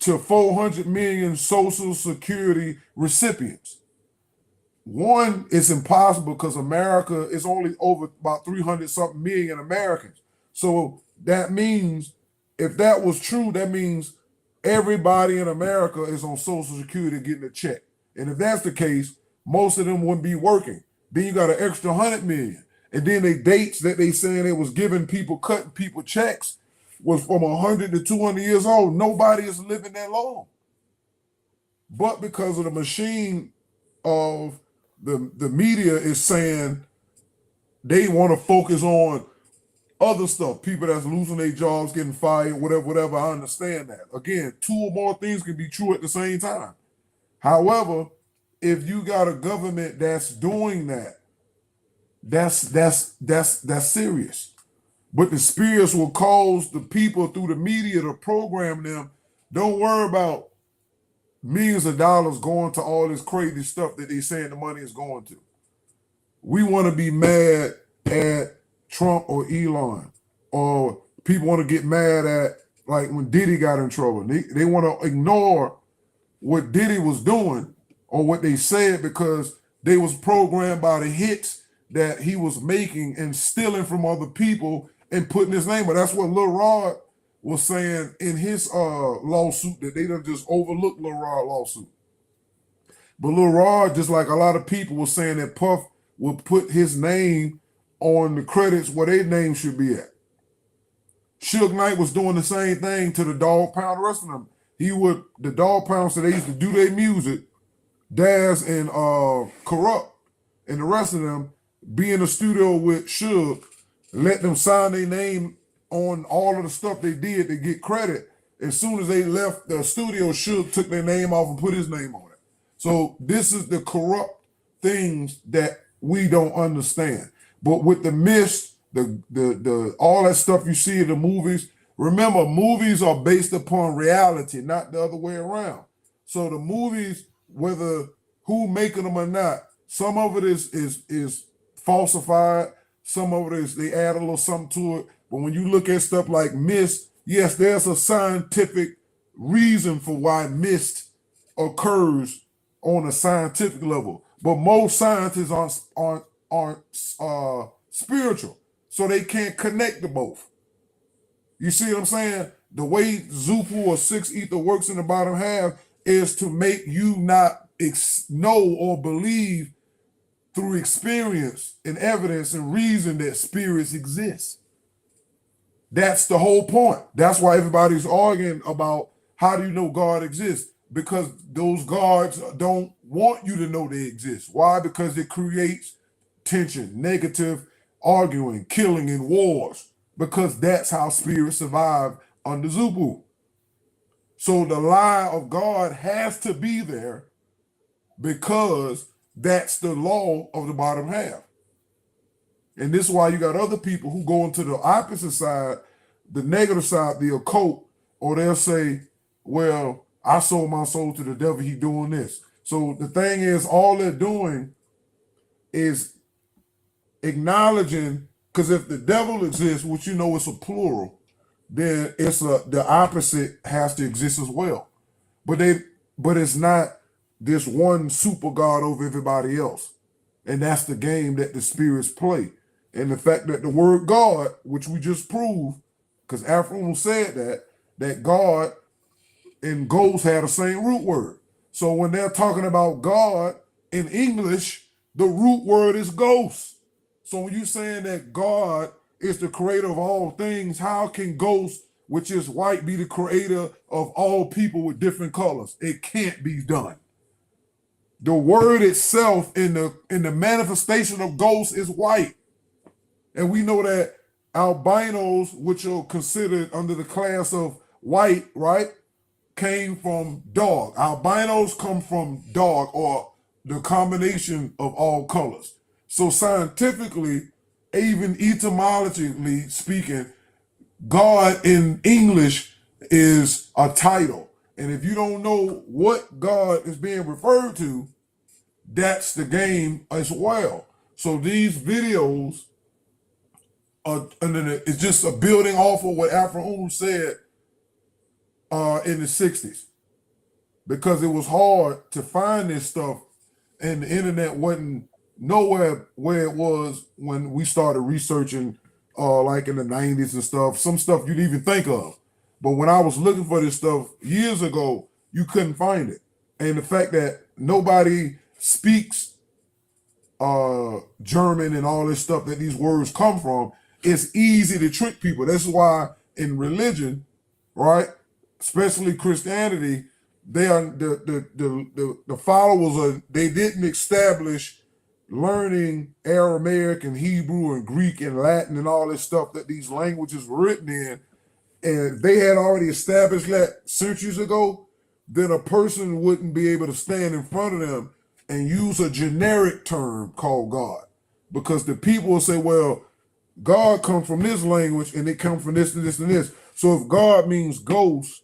to 400 million Social Security recipients. One, it's impossible because America is only over about 300 something million Americans. So that means, if that was true, that means everybody in America is on Social Security getting a check. And if that's the case, most of them wouldn't be working. Then you got an extra 100 million. And then the dates that they saying they was giving people, cutting people checks, was from 100 to 200 years old. Nobody is living that long. But because of the machine of the media is saying they want to focus on other stuff, people that's losing their jobs, getting fired, whatever. I understand that. Again, two or more things can be true at the same time. However, if you got a government that's doing that, that's serious. But the spirits will cause the people through the media to program them. Don't worry about millions of dollars going to all this crazy stuff that they saying the money is going to. We want to be mad at Trump or Elon, or people want to get mad at, like when Diddy got in trouble. They want to ignore what Diddy was doing or what they said, because they was programmed by the hits that he was making and stealing from other people and putting his name. But that's what Lil Rod was saying in his lawsuit, that they done just overlooked Lil Rod lawsuit. But Lil Rod, just like a lot of people, was saying that Puff would put his name on the credits where their name should be at. Suge Knight was doing the same thing to the Dog Pound, the rest of them. The Dog Pound, so they used to do their music, Daz and Corrupt and the rest of them, be in the studio with Suge, let them sign their name on all of the stuff they did to get credit. As soon as they left the studio, Suge took their name off and put his name on it. So this is the corrupt things that we don't understand. But with the myths, the all that stuff you see in the movies. Remember, movies are based upon reality, not the other way around. So the movies, whether who making them or not, some of it is falsified, some of it is they add a little something to it. But when you look at stuff like mist, yes, there's a scientific reason for why mist occurs on a scientific level. But most scientists aren't spiritual, so they can't connect the both. You see what I'm saying? The way Zupu or six ether works in the bottom half is to make you not know or believe through experience and evidence and reason that spirits exist. That's the whole point. That's why everybody's arguing about how do you know God exists? Because those gods don't want you to know they exist. Why? Because it creates tension, negative arguing, killing, and wars. Because that's how spirits survive under Zupu. So the lie of God has to be there because that's the law of the bottom half. And this is why you got other people who go into the opposite side, the negative side, the occult, or they'll say, well, I sold my soul to the devil, he doing this. So the thing is, all they're doing is acknowledging, because if the devil exists, which you know is a plural, then the opposite has to exist as well. But it's not this one super God over everybody else. And that's the game that the spirits play. And the fact that the word God, which we just proved, because Afro said that God and ghost had the same root word. So when they're talking about God in English, the root word is ghost. So when you're saying that God is the creator of all things, how can ghost, which is white, be the creator of all people with different colors? It can't be done. The word itself in the manifestation of ghost is white. And we know that albinos, which are considered under the class of white, right, came from dog. Albinos come from dog, or the combination of all colors. So scientifically, even etymologically speaking, God in English is a title. And if you don't know what God is being referred to, that's the game as well. So these videos are, and then it's just a building off of what Afro said in the 60s. Because it was hard to find this stuff, and the internet wasn't nowhere where it was when we started researching like in the 90s and stuff. Some stuff you'd even think of. But when I was looking for this stuff years ago, you couldn't find it. And the fact that nobody speaks German and all this stuff that these words come from, it's easy to trick people. That's why in religion, right, especially Christianity, they are the followers are, they didn't establish learning Aramaic and Hebrew and Greek and Latin and all this stuff that these languages were written in. And they had already established that centuries ago, then a person wouldn't be able to stand in front of them and use a generic term called God. Because the people will say, well, God comes from this language and it comes from this and this and this. So if God means ghost,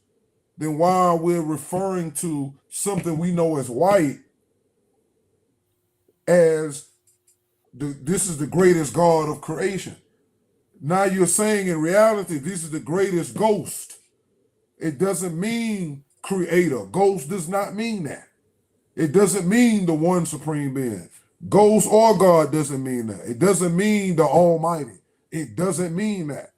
then why we're referring to something we know as white as this is the greatest God of creation. Now you're saying in reality, this is the greatest ghost. It doesn't mean creator. Ghost does not mean that. It doesn't mean the one supreme being. Ghost or God doesn't mean that. It doesn't mean the Almighty. It doesn't mean that.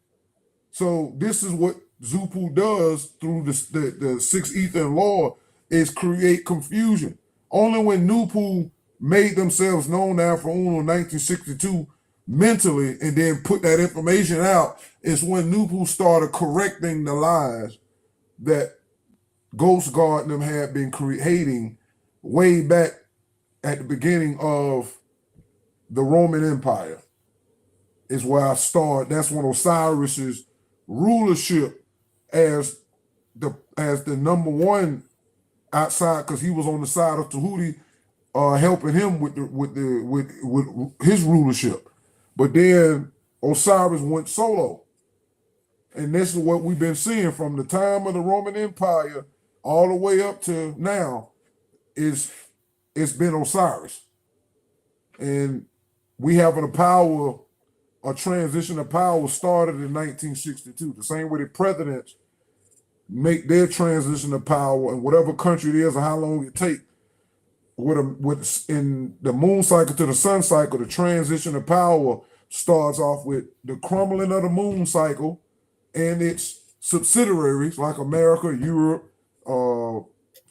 So this is what Zupu does through the six ether and law, is create confusion. Only when Noopooh made themselves known to Afro in 1962 mentally and then put that information out is when Noopooh started correcting the lies that Ghost God and them had been creating way back at the beginning of the Roman Empire. Is where I start. That's when Osiris's rulership as the number one outside, because he was on the side of Tahuti, helping him with his rulership. But then Osiris went solo. And this is what we've been seeing from the time of the Roman Empire all the way up to now. It's been Osiris. And we having a transition of power started in 1962. The same way the presidents make their transition of power in whatever country it is or how long it takes. In the moon cycle to the sun cycle, the transition of power starts off with the crumbling of the moon cycle and its subsidiaries like America, Europe,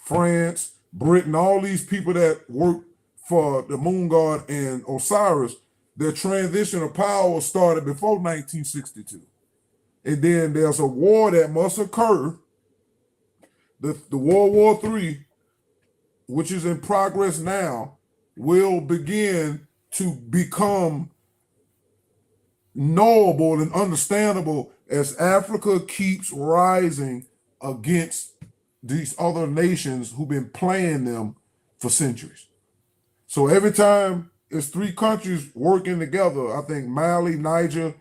France, Britain, all these people that work for the moon god and Osiris. Their transition of power started before 1962. And then there's a war that must occur, the World War III, which is in progress now, will begin to become knowable and understandable as Africa keeps rising against these other nations who've been playing them for centuries. So every time it's three countries working together, I think Mali, Niger,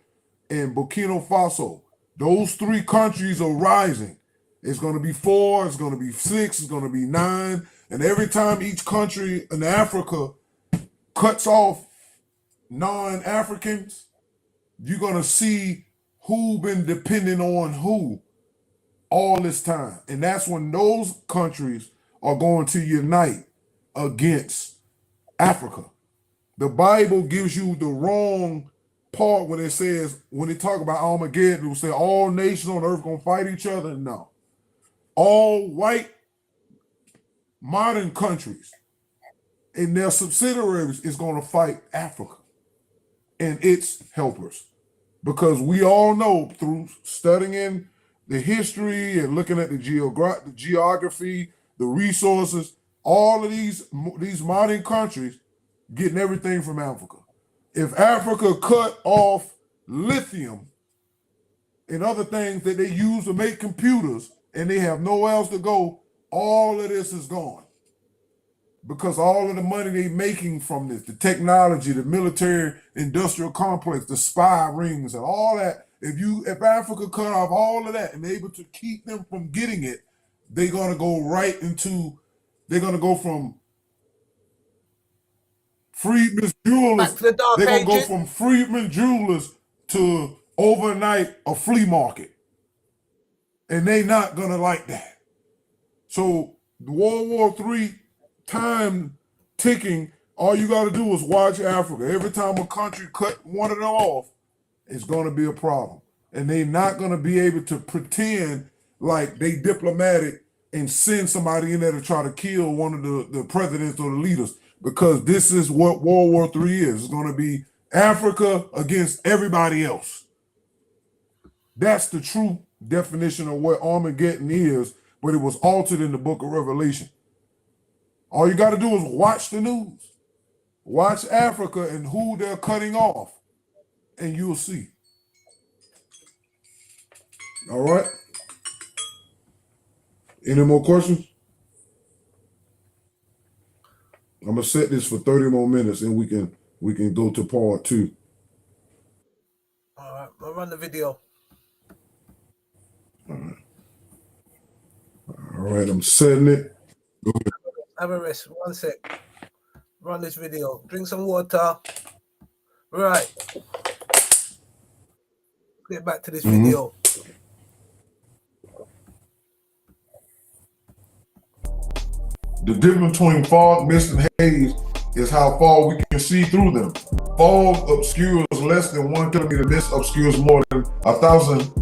and Burkina Faso, those three countries are rising. It's going to be 4, it's going to be 6, it's going to be 9. And every time each country in Africa cuts off non-Africans, you're going to see who been depending on who all this time. And that's when those countries are going to unite against Africa. The Bible gives you the wrong part when it says, when they talk about Armageddon, it will say all nations on earth going to fight each other. No. All white modern countries and their subsidiaries is going to fight Africa and its helpers. Because we all know through studying the history and looking at the geography, the resources, all of these modern countries getting everything from Africa. If Africa cut off lithium and other things that they use to make computers and they have nowhere else to go, all of this is gone. Because all of the money they're making from this, the technology, the military industrial complex, the spy rings and all that, if Africa cut off all of that and they're able to keep them from getting it, they're going to go from Freedman's Jewelers, they're going to go from Freedman Jewelers to overnight a flea market. And they not going to like that. So the World War III time ticking, all you got to do is watch Africa. Every time a country cut one of them off, it's going to be a problem. And they're not going to be able to pretend like they diplomatic and send somebody in there to try to kill one of the presidents or the leaders. Because this is what World War III is. It's going to be Africa against everybody else. That's the true definition of what Armageddon is, but it was altered in the book of Revelation. All you got to do is watch the news. Watch Africa and who they're cutting off, and you'll see. All right? Any more questions? I'm gonna set this for 30 more minutes, and we can go to part 2. All right, I'll run the video. All right, I'm setting it. Go ahead. Have a rest. 1 sec. Run this video. Drink some water. Right. Get back to this video. The difference between fog, mist, and haze is how far we can see through them. Fog obscures less than 1 kilometer. Mist obscures more than 1,000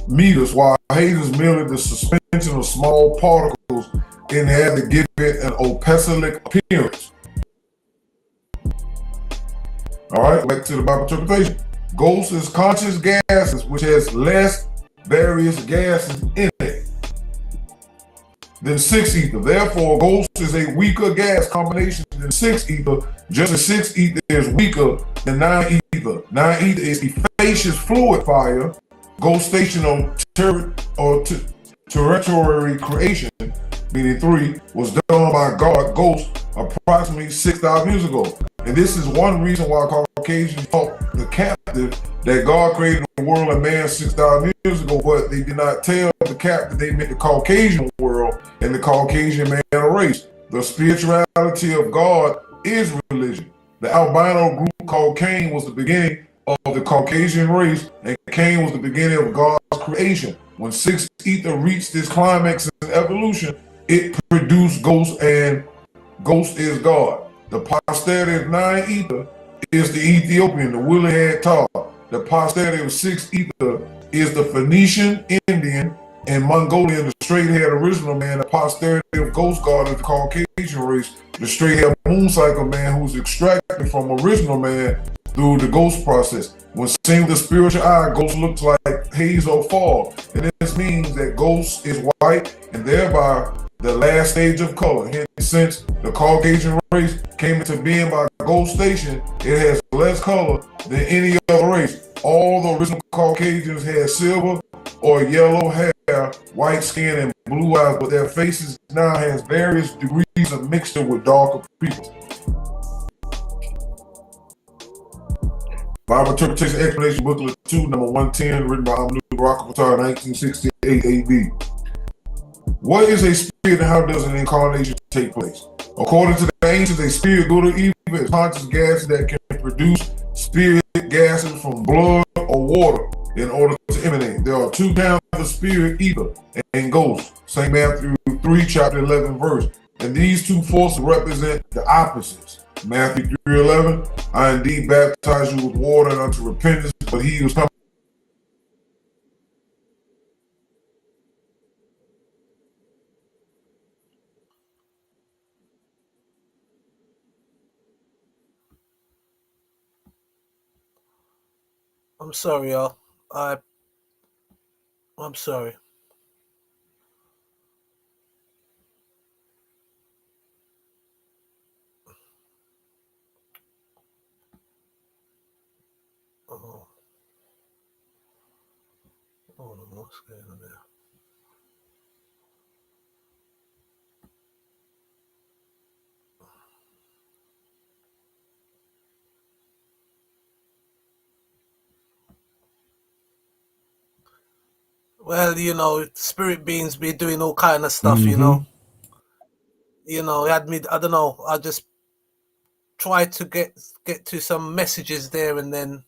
meters, while haze is merely the suspension of small particles and have to give it an opaque appearance. All right, back to the Bible interpretation. Ghost is conscious gases, which has less various gases in it than 6 ether. Therefore, ghost is a weaker gas combination than 6 ether, just as 6 ether is weaker than 9 ether. 9 ether is effacious fluid fire, ghost station on terrestrial creation, meaning 3, was done by God, ghost, approximately 6,000 years ago. And this is one reason why I call Caucasians taught the captive that God created the world and man 6,000 years ago, but they did not tell the captive they meant the Caucasian world and the Caucasian man race. The spirituality of God is religion. The albino group called Cain was the beginning of the Caucasian race, and Cain was the beginning of God's creation. When 6 ether reached its climax in evolution, it produced Ghost, and Ghost is God. The posterity of 9 ether is the Ethiopian, the woolly-haired Tar. The posterity of 6 ether is the Phoenician, Indian, and Mongolian, the straight-haired original man. The posterity of Ghost God is the Caucasian race, the straight-haired moon cycle man who's extracted from original man through the ghost process. When seen with the spiritual eye, ghost looks like haze or fog. And this means that ghost is white and thereby the last stage of color. Hence, since the Caucasian race came into being by ghost station, it has less color than any other race. All the original Caucasians had silver or yellow hair, white skin, and blue eyes, but their faces now has various degrees of mixture with darker people. Bible Interpretation Explanation Booklet 2, number 110, written by Amnu Rockefeller, 1968 AD. What is a spirit and how does an incarnation take place? According to the ancients, a spirit, good or evil, is conscious gases that can produce spirit gases from blood or water in order to emanate. There are 2 kinds of spirit, ether and ghost. St. Matthew 3, chapter 11, verse. And these 2 forces represent the opposites. Matthew 3:11, I indeed baptize you with water and unto repentance, but he who's coming. I'm sorry, y'all. I'm sorry. Oh, what's going on there? Well, you know, spirit beings be doing all kind of stuff, you know. You know, it had me, I don't know, I just tried to get to some messages there, and then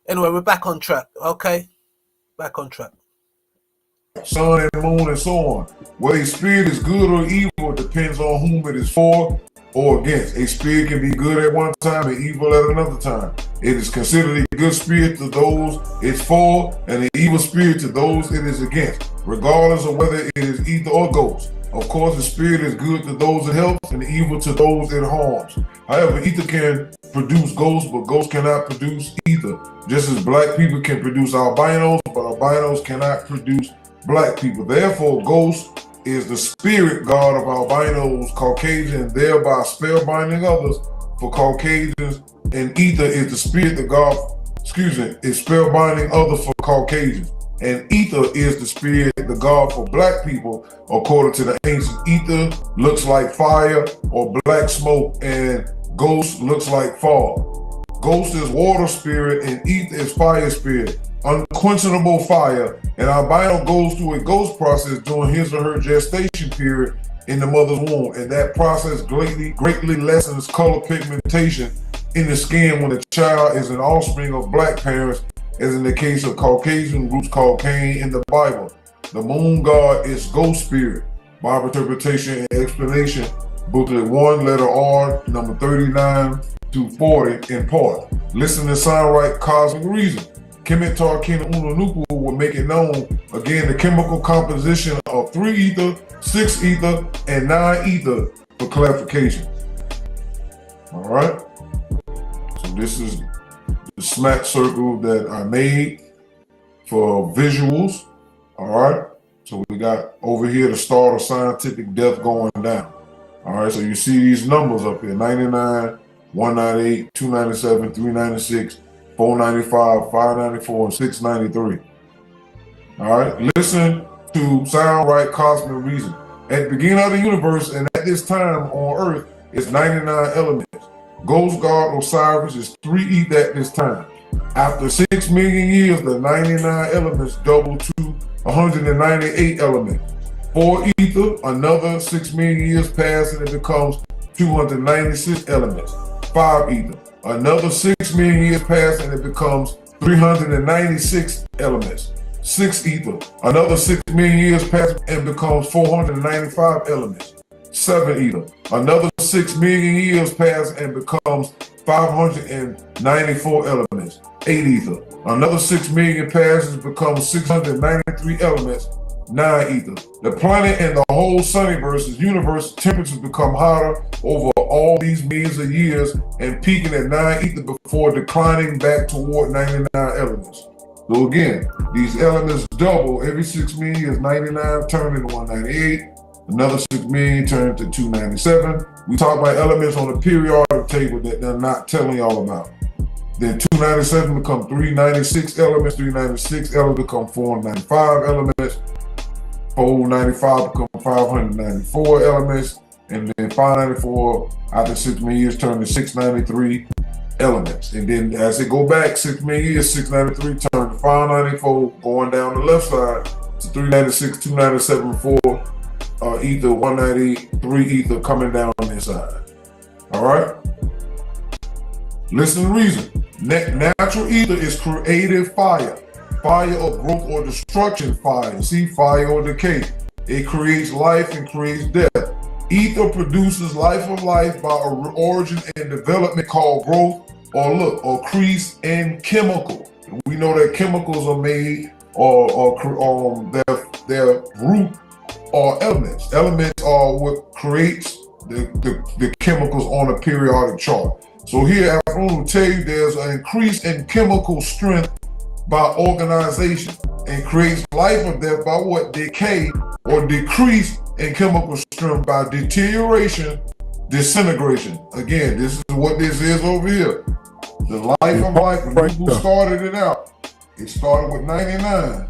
anyway, we're back on track. Okay, back on track. Sun and moon and so on. Whether a spirit is good or evil depends on whom it is for or against. A spirit can be good at one time and evil at another time. It is considered a good spirit to those it's for, and an evil spirit to those it is against, regardless of whether it is ether or ghost. Of course, the spirit is good to those it helps and evil to those it harms. However, ether can produce ghosts, but ghosts cannot produce ether. Just as black people can produce albinos, but albinos cannot produce black people. Therefore, ghost is the spirit god of albinos, Caucasian, thereby spellbinding others for Caucasians, and ether is the spirit the god, is spellbinding others for Caucasians. And ether is the spirit, the god for black people, according to the ancient. Ether looks like fire or black smoke, and ghost looks like fog. Ghost is water spirit, and ether is fire spirit, unquenchable fire. And albino goes through a ghost process during his or her gestation period in the mother's womb, and that process greatly lessens color pigmentation in the skin when the child is an offspring of black parents, as in the case of Caucasian groups called Cain in the Bible. The moon god is ghost spirit. Bible Interpretation and Explanation, booklet 1, letter R, number 39 to 40 in part. Listen to sound right cosmic reason. Kemet Tar Kinoo Noopooh will make it known again the chemical composition of 3 ether, 6 ether, and 9 ether for clarification. All right. So this is the smack circle that I made for visuals. All right. So we got over here the start of scientific death going down. All right. So you see these numbers up here: 99, 198, 297, 396. 495, 594, and 693. All right, listen to sound right cosmic reason. At the beginning of the universe and at this time on Earth, it's 99 elements. Ghost god Osiris is 3 ether at this time. After 6 million years, the 99 elements double to 198 elements. 4 ether, another 6 million years pass and it becomes 296 elements. 5 ether, another 6 million years pass and it becomes 396 elements. 6 ether, another 6 million years pass and becomes 495 elements. 7 ether, another 6 million years pass and becomes 594 elements. 8 ether, another 6 million passes becomes 693 elements. 9 ether, the planet and the whole sunniverse universe temperatures become hotter over all these millions of years and peaking at 9 ether before declining back toward 99 elements. So again, these elements double every 6 million years. 99 turn into 198, another 6 million turn into 297. We talk about elements on the periodic table that they're not telling y'all about. Then 297 become 396 elements, 396 elements become 495 elements, 495 become 594 elements, and then 594 after 6 million years turn to 693 elements. And then as it go back 6 million years, 693 turn to 594, going down the left side to 396, 297, 4 ether, 193 ether coming down this side. All right? Listen to the reason. Natural ether is creative fire. Fire of growth or destruction fire. See, fire or decay. It creates life and creates death. Ether produces life of life by origin and development called growth or increase in chemical. We know that chemicals are made or their root are elements. Elements are what creates the chemicals on a periodic chart. So here I want to tell you there's an increase in chemical strength by organization and creates life or death by what? Decay or decrease in chemical strength by deterioration, disintegration. Again, this is what this is over here. The life of life, when Noopooh started it out, it started with 99.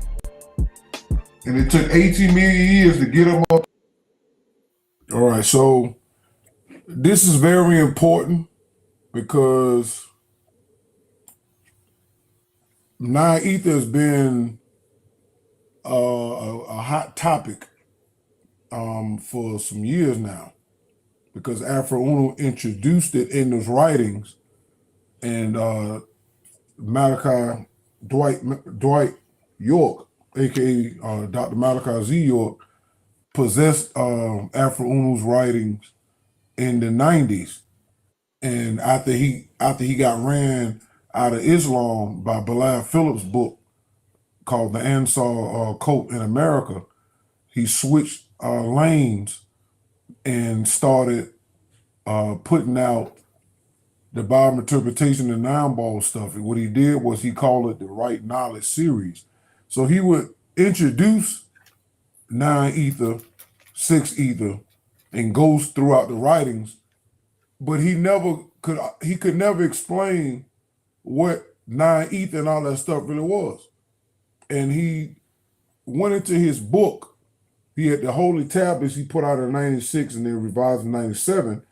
And it took 18 million years to get them up. All right, so this is very important because 9 ether has been a hot topic for some years now, because Afro Uno introduced it in his writings, and Malachi Dwight York, aka Dr. Malachi Z. York, possessed Afro Uno's writings in the 90s, and after he got ran out of Islam by Bilal Phillips' book called The Ansar Cult in America, he switched lanes and started putting out the Bible interpretation and nine ball stuff. And what he did was he called it the Right Knowledge series. So he would introduce 9 ether, 6 ether, and goes throughout the writings, but he could never explain what 9 ether and all that stuff really was. And he went into his book. He had the Holy Tablets he put out in 96 and then revised in 97.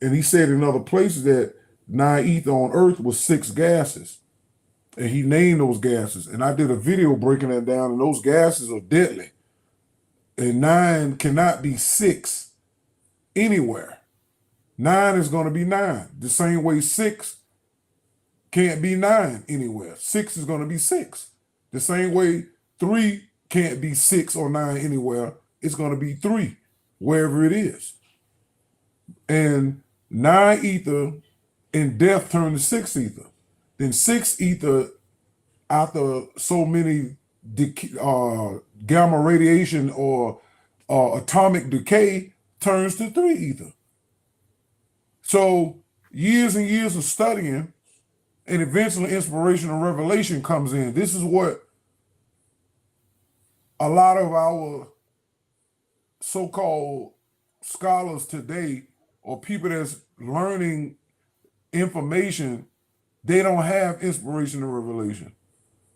And he said in other places that 9 ether on Earth was 6 gases. And he named those gases. And I did a video breaking that down, and those gases are deadly. And 9 cannot be 6 anywhere. 9 is going to be 9. The same way 6 can't be 9 anywhere. 6 is going to be 6. The same way 3 can't be 6 or 9 anywhere. It's going to be 3 wherever it is. And 9 ether in death turned to 6 ether. Then 6 ether, after so many gamma radiation or atomic decay, turns to 3 ether. So years and years of studying, and eventually inspiration and revelation comes in. This is what a lot of our so-called scholars today, or people that's learning information, they don't have inspiration and revelation.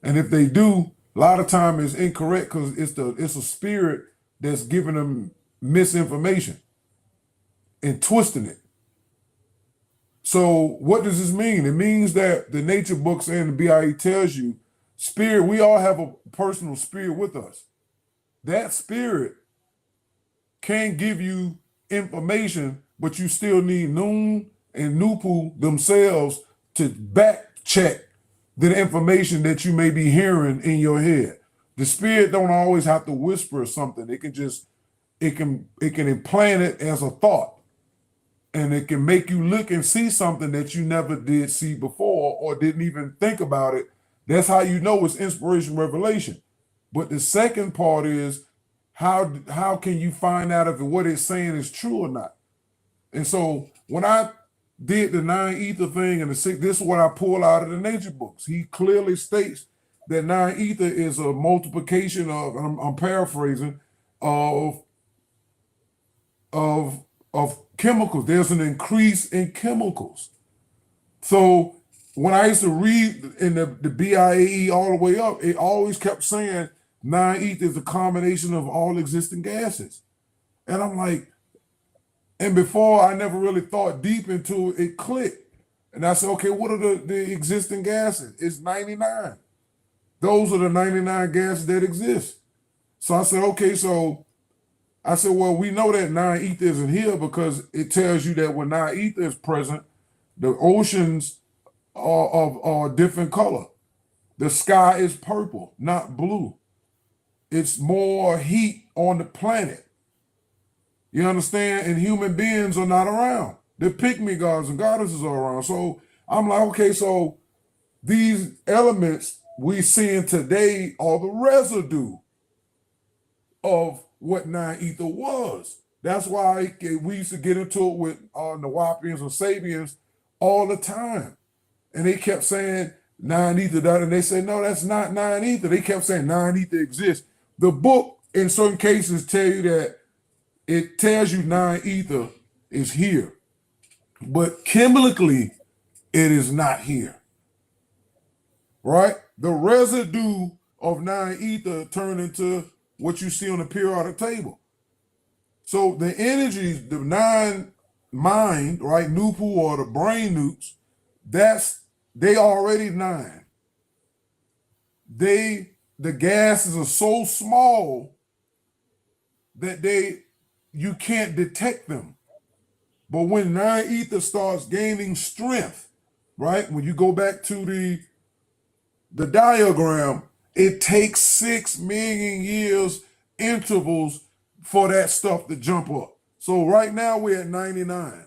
And if they do, a lot of time it's incorrect because it's a spirit that's giving them misinformation and twisting it. So what does this mean? It means that the nature books and the BIE tells you, spirit, we all have a personal spirit with us. That spirit can give you information, but you still need Noon and Noopooh themselves to back check the information that you may be hearing in your head. The spirit don't always have to whisper something. It can implant it as a thought. And it can make you look and see something that you never did see before or didn't even think about it. That's how you know it's inspiration revelation. But the second part is how can you find out if what it's saying is true or not? And so when I did the 9 ether thing and the 6, this is what I pull out of the nature books. He clearly states that 9 ether is a multiplication of, I'm paraphrasing, of chemicals. There's an increase in chemicals. So when I used to read in the BIAE all the way up, it always kept saying 9 ether is a combination of all existing gases. And I'm like, and before I never really thought deep into it, it clicked. And I said, okay, what are the existing gases? It's 99. Those are the 99 gases that exist. So I said, okay, so I said, well, we know that 9 ether isn't here because it tells you that when 9 ether is present, the oceans are a different color. The sky is purple, not blue. It's more heat on the planet. You understand? And human beings are not around. The pygmy gods and goddesses are around. So I'm like, okay, so these elements we seeing today are the residue of what 9 ether was. That's why we used to get into it with Nawapians and Sabians all the time. And they kept saying 9 ether, and they said, no, that's not 9 ether. They kept saying 9 ether exists. The book, in certain cases, tell you that it tells you 9 ether is here. But chemically, it is not here. Right? The residue of 9 ether turned into what you see on the periodic table. So the energies, the 9 mind, right, Noopooh or the brain newts, they already 9. The gases are so small that you can't detect them. But when 9 ether starts gaining strength, right, when you go back to the diagram, it takes 6 million years intervals for that stuff to jump up. So right now we're at 99.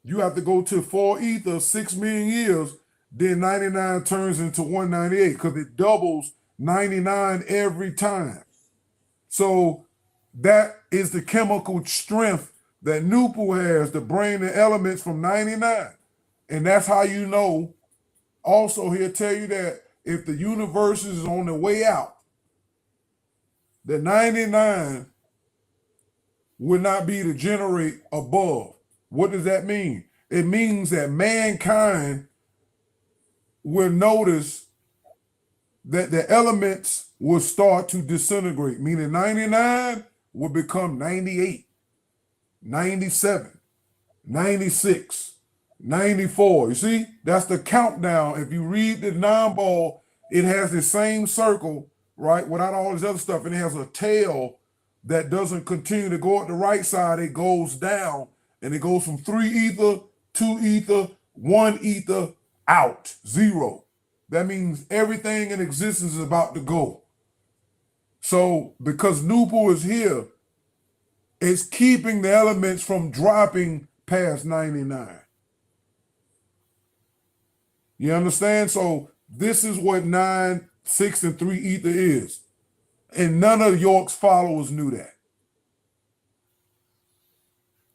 You have to go to 4 ether, 6 million years, then 99 turns into 198 because it doubles 99 every time. So that is the chemical strength that Noopooh has, the brain and elements from 99. And that's how you know. Also, he'll tell you that if the universe is on the way out, the 99 would not be to generate above. What does that mean? It means that mankind will notice that the elements will start to disintegrate, meaning 99 will become 98, 97, 96, 94. You see, that's the countdown. If you read the 9-ball, it has the same circle, right, without all this other stuff, and it has a tail that doesn't continue to go at the right side. It goes down, and it goes from 3 ether, 2 ether, 1 ether, out, 0. That means everything in existence is about to go. So because Noopooh is here, it's keeping the elements from dropping past 99. You understand? So this is what 9, 6, and 3 ether is. And none of York's followers knew that.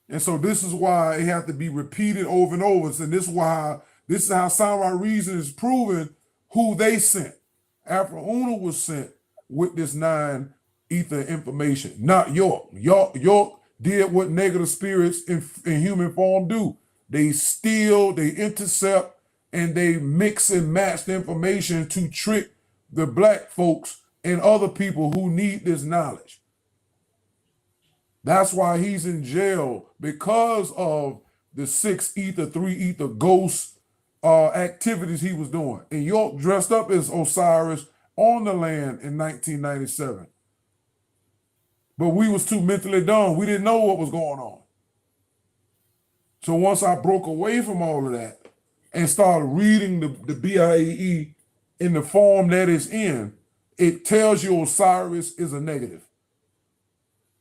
And so this is why it had to be repeated over and over. And this is how Samurai Reason is proving who they sent. Afro-Uno was sent with this 9 ether information, not York. York did what negative spirits in human form do. They steal, they intercept, and they mix and match the information to trick the black folks and other people who need this knowledge. That's why he's in jail, because of the 6 ether, 3 ether ghost activities he was doing. And York dressed up as Osiris on the land in 1997. But we was too mentally dumb. We didn't know what was going on. So once I broke away from all of that and started reading the BIAE in the form that it's in, it tells you Osiris is a negative.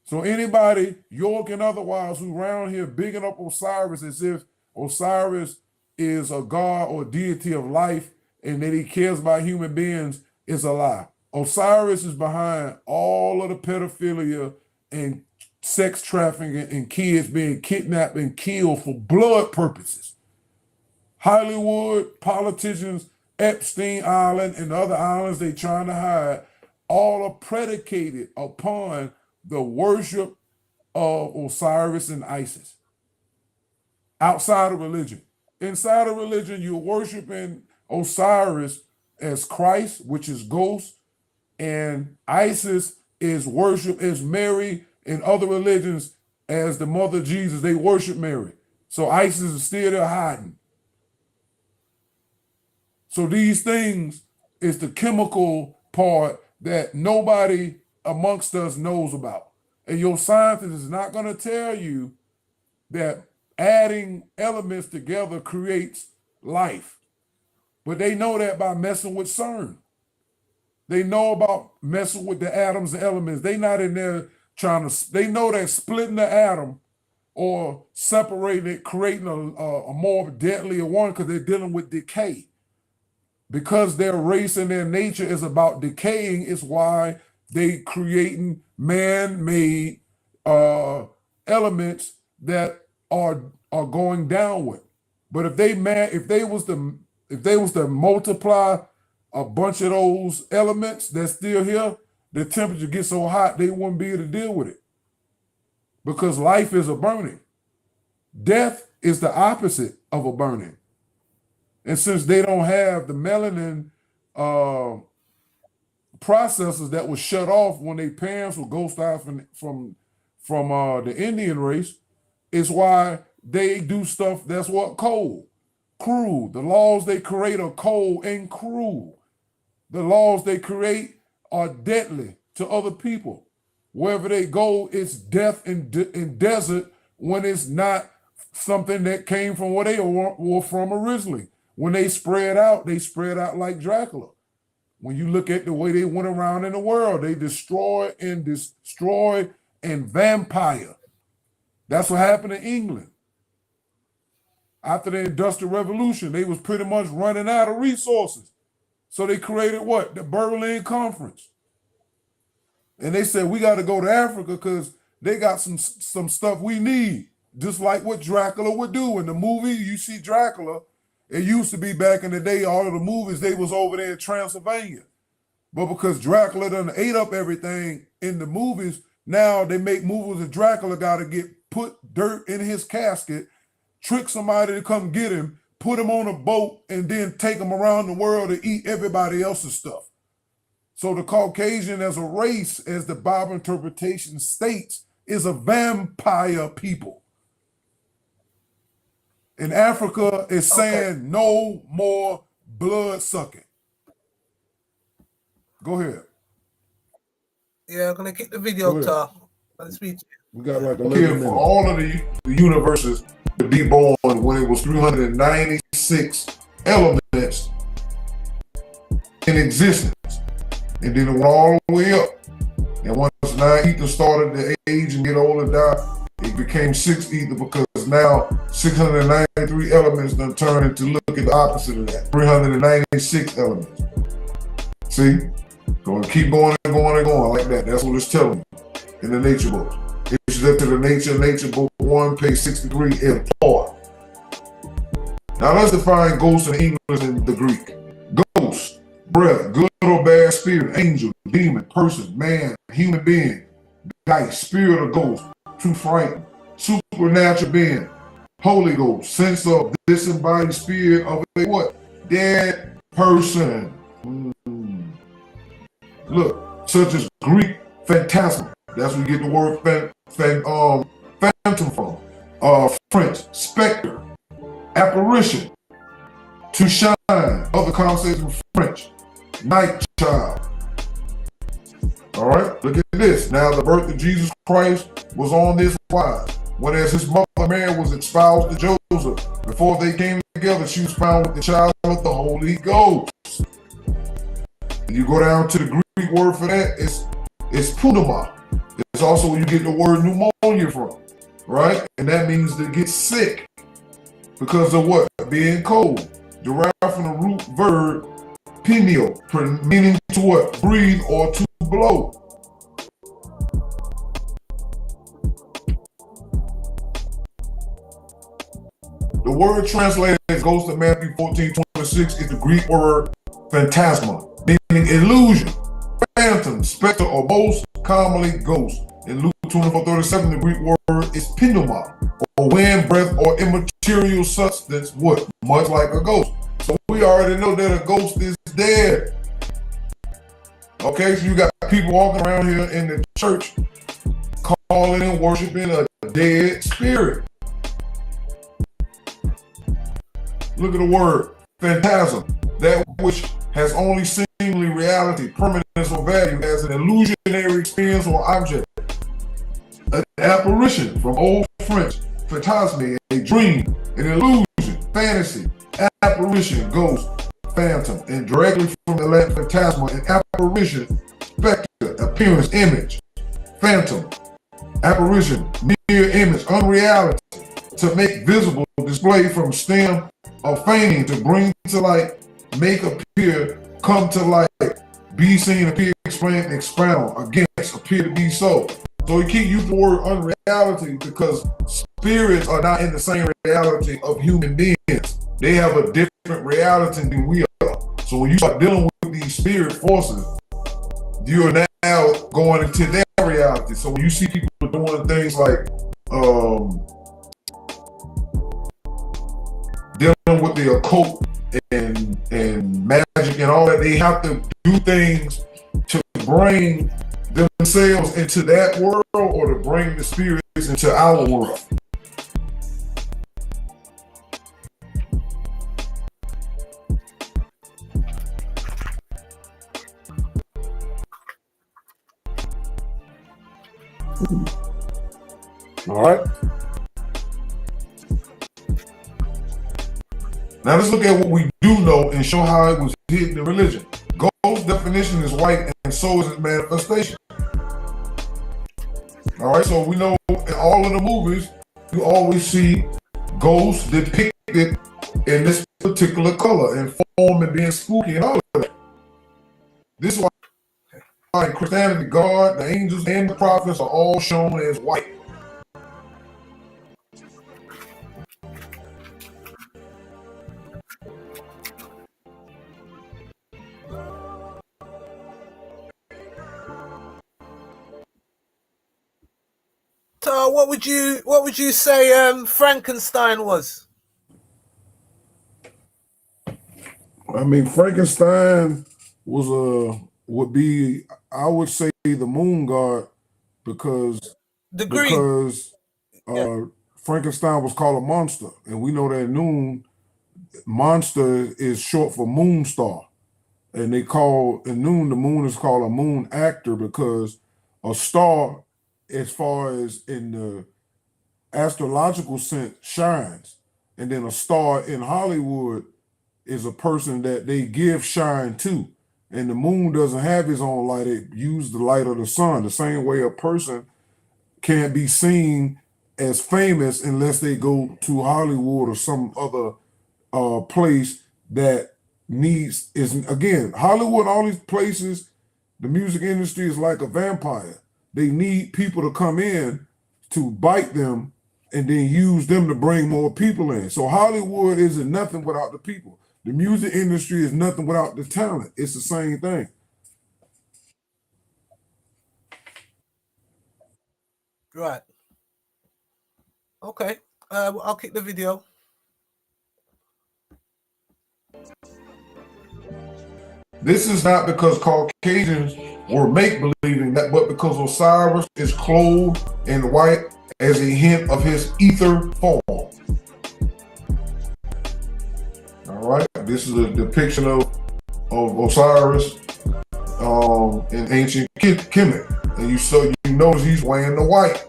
So anybody, York and otherwise, who around here bigging up Osiris as if Osiris is a god or deity of life and that he cares about human beings is a lie. Osiris is behind all of the pedophilia and sex trafficking and kids being kidnapped and killed for blood purposes. Hollywood, politicians, Epstein Island, and other islands they trying to hide, all are predicated upon the worship of Osiris and Isis. Outside of religion. Inside of religion, you're worshiping Osiris as Christ, which is ghost, and Isis is worshiped as Mary. In other religions, as the mother of Jesus, they worship Mary. So Isis is still there hiding. So these things is the chemical part that nobody amongst us knows about. And your scientist is not going to tell you that adding elements together creates life. But they know that by messing with CERN. They know about messing with the atoms and elements. They not in there they know that splitting the atom or separating it, creating a more deadlier one because they're dealing with decay. Because their race and their nature is about decaying, is why they creating man-made elements that are going downward. But if they was to multiply a bunch of those elements that's still here, the temperature gets so hot they wouldn't be able to deal with it. Because life is a burning. Death is the opposite of a burning. And since they don't have the melanin processes that was shut off when their parents were ghost out from the Indian race, is why they do stuff that's what cold, cruel. The laws they create are cold and cruel. The laws they create are deadly to other people. Wherever they go, it's death in desert when it's not something that came from where they were from originally. When they spread out like Dracula. When you look at the way they went around in the world, they destroy and vampire. That's what happened in England. After the Industrial Revolution, they was pretty much running out of resources. So they created what? The Berlin Conference. And they said, we got to go to Africa because they got some stuff we need. Just like what Dracula would do. In the movie, you see Dracula. It used to be back in the day, all of the movies, they was over there in Transylvania. But because Dracula done ate up everything in the movies, now they make movies that Dracula got to get put dirt in his casket, trick somebody to come get him, put him on a boat, and then take him around the world to eat everybody else's stuff. So the Caucasian as a race, as the Bible interpretation states, is a vampire people. And Africa is saying no more blood sucking. Go ahead. Yeah, I'm going to keep the video, Tar. Let's speak. We got like 11 Okay, minutes. for all of the universes to be born when it was 396 elements in existence. And then it went all the way up. And once 9 ether started to age and get old and die, it became 6 ether because now 693 elements done turned into look at the opposite of that. 396 elements. See? Going to keep going and going and going like that. That's what it's telling you in the nature book. It's up to the nature book 1, page 63 in part. Now let's define ghost in English and the Greek. Ghost, breath, good or bad spirit, angel, demon, person, man, human being, geist, spirit or ghost, too frightened, supernatural being, Holy Ghost, sense of disembodied spirit of a what? Dead person. Look, such as Greek phantasm. That's where we get the word phantom from. French, spectre, apparition, to shine. Other conversations with French, night child. All right, look at this. Now the birth of Jesus Christ was on this wise. When as his mother Mary was espoused to Joseph, before they came together, she was found with the child of the Holy Ghost. You go down to the Greek word for that, it's pneuma. It's also where you get the word pneumonia from, right? And that means to get sick because of what? Being cold. Derived from the root verb pneo, meaning to what? Breathe or to blow. The word translated as Ghost of Matthew 14:26 is the Greek word phantasma, meaning illusion, phantom, spectre, or most commonly ghost. In Luke 24:37, the Greek word is pneuma, or wind, breath, or immaterial substance, what? Much like a ghost. So we already know that a ghost is dead. Okay, so you got people walking around here in the church calling and worshiping a dead spirit. Look at the word phantasm, that which has only seemingly reality, permanence, or value as an illusionary experience or object. An apparition from Old French, phantasme, a dream, an illusion, fantasy, apparition, ghost, phantom, and directly from the Latin phantasma, an apparition, spectre, appearance, image, phantom, apparition, mere image, unreality, to make visible, display from stem of feigning, to bring to light, make appear, come to light, be seen, appear, explain, expound, against, appear to be so. So we keep using the word unreality because spirits are not in the same reality of human beings. They have a different reality than we are. So when you start dealing with these spirit forces, you are now going into their reality. So when you see people doing things like dealing with the occult and magic and all that, they have to do things to bring themselves into that world or to bring the spirits into our world. All right. Now let's look at what we do know and show how it was hidden in religion. Ghost definition is white, and so is its manifestation. All right, so we know in all of the movies, you always see ghosts depicted in this particular color and form and being spooky and all of that. This is why in Christianity, God, the angels, and the prophets are all shown as white. Tar, what would you say Frankenstein was? I mean, Frankenstein was would be, I would say, the moon god because Frankenstein was called a monster, and we know that monster is short for moon star, and they call in the moon is called a moon actor because a star, as far as in the astrological sense, shines, and then a star in Hollywood is a person that they give shine to. And the moon doesn't have its own light. It uses the light of the sun. The same way a person can't be seen as famous unless they go to Hollywood or some other place that again, Hollywood, all these places, the music industry is like a vampire. They need people to come in to bite them and then use them to bring more people in. So Hollywood isn't nothing without the people. The music industry is nothing without the talent. It's the same thing. Right. Okay. I'll kick the video. This is not because Caucasians were make-believing that, but because Osiris is clothed in white as a hint of his ether form. All right, this is a depiction of Osiris in ancient Kemet, and you notice he's wearing the white.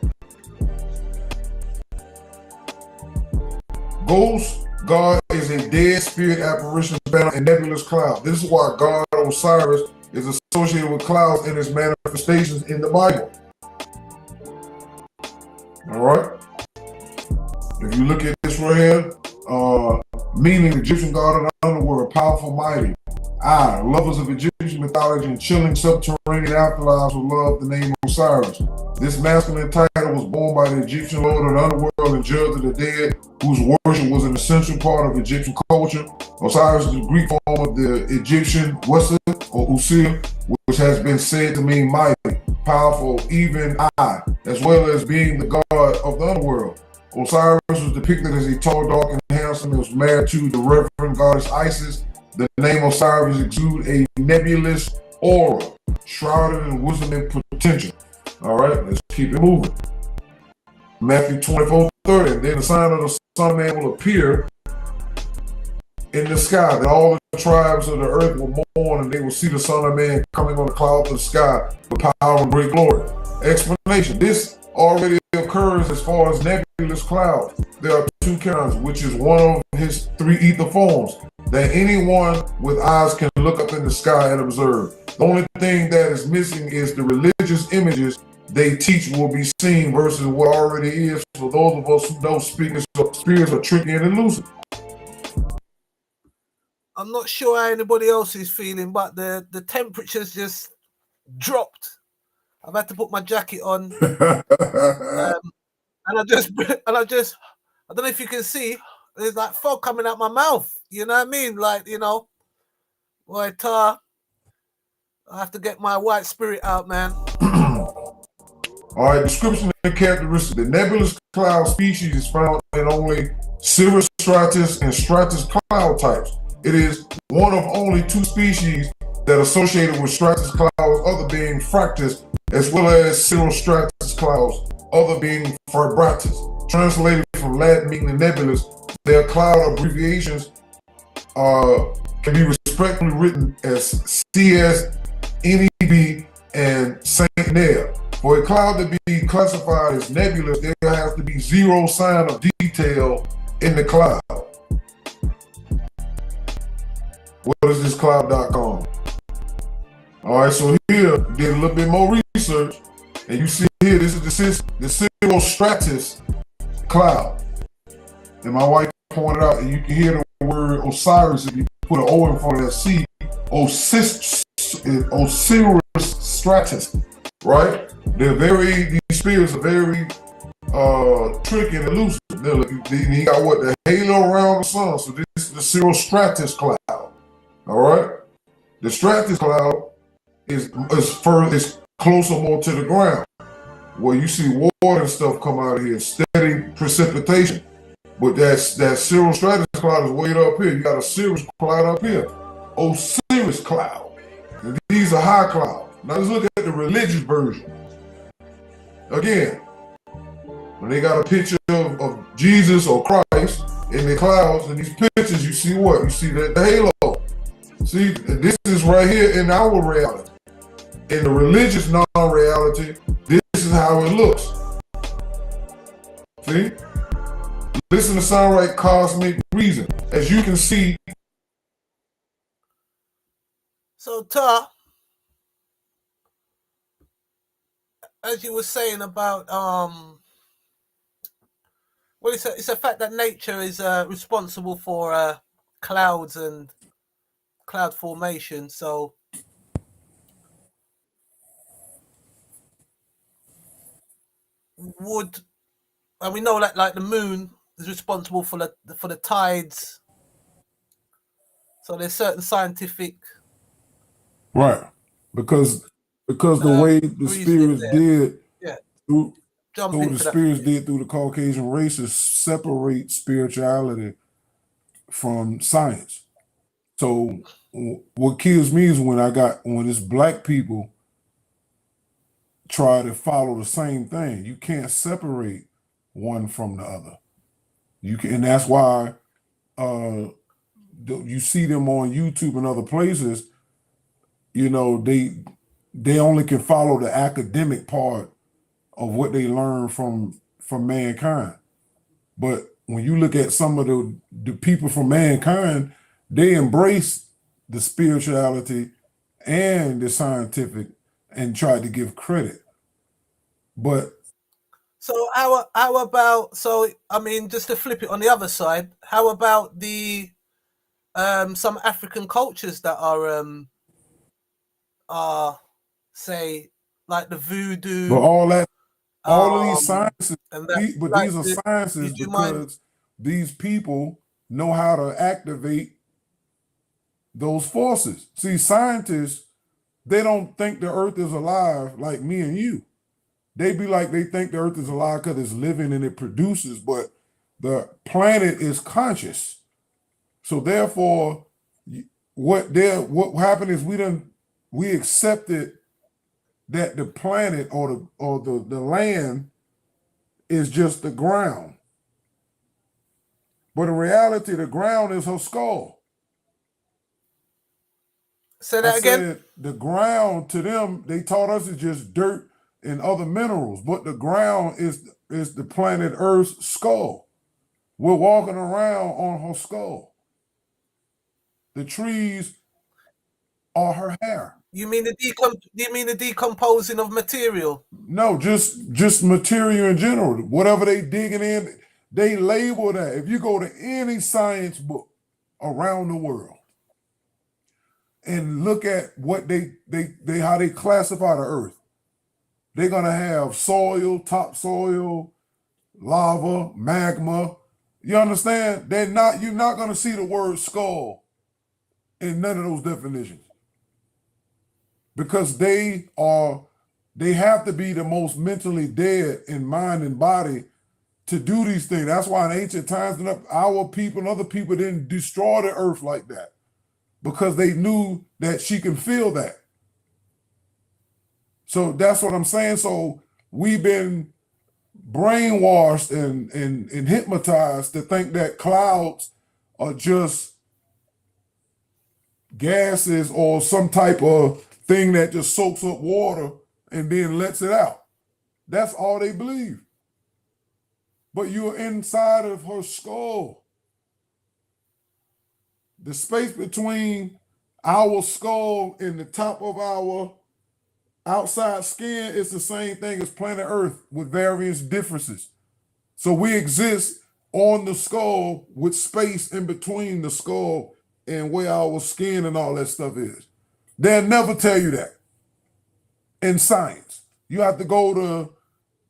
Ghost God is a dead spirit apparition bound in nebulous cloud. This is why God Osiris is associated with clouds in his manifestations in the Bible. All right. If you look at this right here, meaning Egyptian god of the underworld, powerful, mighty. Lovers of Egyptian mythology and chilling subterranean afterlives will love the name Osiris. This masculine title was born by the Egyptian lord of the underworld and judge of the dead, whose worship was an essential part of Egyptian culture. Osiris is the Greek form of the Egyptian Wesa or Usil, which has been said to mean mighty, powerful, even as well as being the god of the underworld. Osiris was depicted as a tall, dark, and handsome, and was married to the reverend goddess Isis. The name Osiris exudes a nebulous aura, shrouded in wisdom and potential. All right, let's keep it moving. Matthew 24:30. And then the sign of the Son of Man will appear in the sky, that all the tribes of the earth will mourn, and they will see the Son of Man coming on the clouds of the sky with power and great glory. Explanation. This already occurs as far as nebulous clouds. There are two kinds, which is one of his three ether forms that anyone with eyes can look up in the sky and observe. The only thing that is missing is the religious images they teach will be seen versus what already is for those of us who know spirits are tricky and elusive. I'm not sure how anybody else is feeling, but the temperature's just dropped. I've had to put my jacket on, and I don't know if you can see, there's like fog coming out my mouth. You know what I mean? Like, you know, boy, Tar, I have to get my white spirit out, man. All right, description and characteristics. The nebulous cloud species is found in only cirrus stratus and stratus cloud types. It is one of only two species that are associated with stratus clouds, other being fractus, as well as cirrus stratus clouds, other being fibratus. Translated from Latin meaning nebulous, their cloud abbreviations can be respectively written as CS, NEB, and Saint Nair. For a cloud to be classified as nebulous, there has to be zero sign of detail in the cloud. What is this cloud.com? All right, so here, did a little bit more research, and you see here, this is the cirrostratus cloud. And my wife pointed out, and you can hear the word Osiris if you put an O in front of that C. Osiris stratus, right? These spirits are very tricky and elusive. He got what, the halo around the sun. So this is the cirrostratus cloud. All right, the stratus cloud is closer more to the ground, where you see water and stuff come out of here, steady precipitation. But that cirrostratus cloud is way up here. You got a cirrus cloud up here, Osiris cloud. And these are high clouds. Now let's look at the religious version. Again, when they got a picture of Jesus or Christ in the clouds, and these pictures, you see what? You see the halo. See, this is right here in our reality. In the religious non-reality, this is how it looks. See? Listen to sound like cosmic reason. As you can see. So, Tar, as you were saying about, well, it's a fact that nature is responsible for clouds and cloud formation. So and we know that like the moon is responsible for the tides. So there's certain scientific Right. Because the way the spirits did through the Caucasian races separate spirituality from science. So what kills me is when it's black people try to follow the same thing. You can't separate one from the other. You can, and that's why you see them on YouTube and other places. You know, they only can follow the academic part of what they learn from mankind. But when you look at some of the people from mankind, they embrace the spirituality and the scientific and try to give credit. But so how about, so I mean, just to flip it on the other side, how about the some African cultures that are say like the voodoo, but all of these sciences, and that, but like, these are sciences do you mind? because these people know how to activate those forces. See, scientists, they don't think the earth is alive like me and you. They be like, they think the earth is alive because it's living and it produces, but the planet is conscious. So therefore, what happened is we accepted that the planet or the land is just the ground. But in reality, the ground is her skull. Say that again. Said the ground to them, they taught us it's just dirt and other minerals, but the ground is the planet Earth's skull. We're walking around on her skull. The trees are her hair. You mean the decomposing of material? No, just material in general. Whatever they digging in, they label that. If you go to any science book around the world and look at what they how they classify the earth, they're gonna have soil, topsoil, lava, magma. You understand? You're not gonna see the word skull in none of those definitions. Because they have to be the most mentally dead in mind and body to do these things. That's why in ancient times, our people and other people didn't destroy the earth like that, because they knew that she can feel that. So that's what I'm saying. So we've been brainwashed and hypnotized to think that clouds are just gases or some type of thing that just soaks up water and then lets it out. That's all they believe. But you're inside of her skull. The space between our skull and the top of our outside skin is the same thing as planet Earth with various differences. So we exist on the skull with space in between the skull and where our skin and all that stuff is. They'll never tell you that in science. You have to go to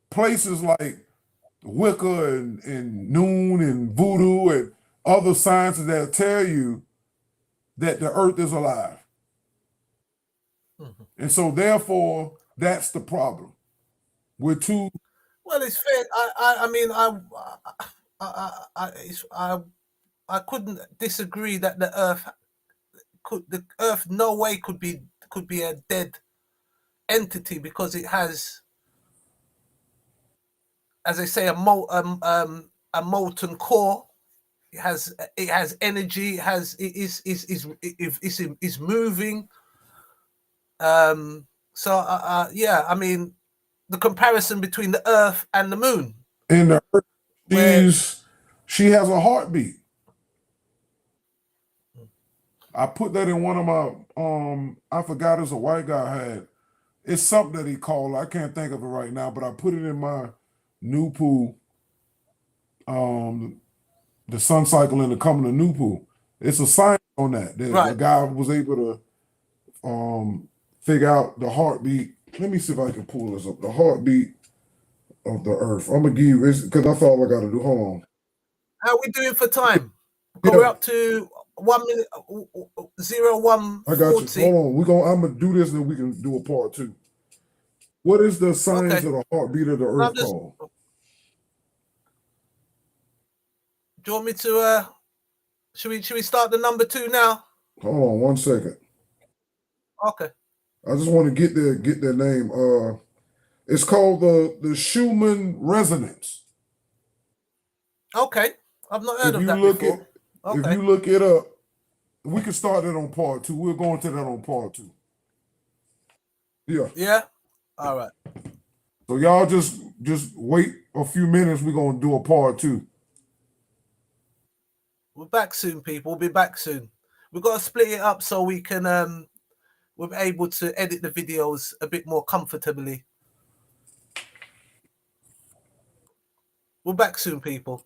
places like Wicca and Noon and Voodoo and other sciences that'll tell you that the earth is alive. Mm-hmm. And so therefore, that's the problem. We're too... Well, it's fair. I mean, I couldn't disagree that the Earth no way could be a dead entity, because it has, as I say, a molten core. It has energy. It is moving. So yeah, I mean, the comparison between the Earth and the Moon. And the Earth, she has a heartbeat. I put that in one of my I forgot, it's a white guy had. It's something that he called, I can't think of it right now, but I put it in my Noopooh, the sun cycle and the coming of Noopooh. It's a science on that. Right. The guy was able to figure out the heartbeat. Let me see if I can pull this up. The heartbeat of the Earth. I'm gonna give you this because that's all I gotta do. Hold on. How are we doing for time? We're up to 1 minute 0140. I got you. Hold on. I'm gonna do this and then we can do a part 2. What is the science of the heartbeat of the Earth called? Do you want me to should we start the number 2 now? Hold on 1 second. Okay. I just want to get their name. It's called the Schumann resonance. Okay, I've not heard If of you that look at before. if Okay. you look it up, we can start it on part 2. We're going to that on part 2. Yeah. Yeah. All right. So y'all just wait a few minutes. We're gonna do a part 2. We're back soon, people. We'll be back soon. We've got to split it up so we can we're able to edit the videos a bit more comfortably. We're back soon, people.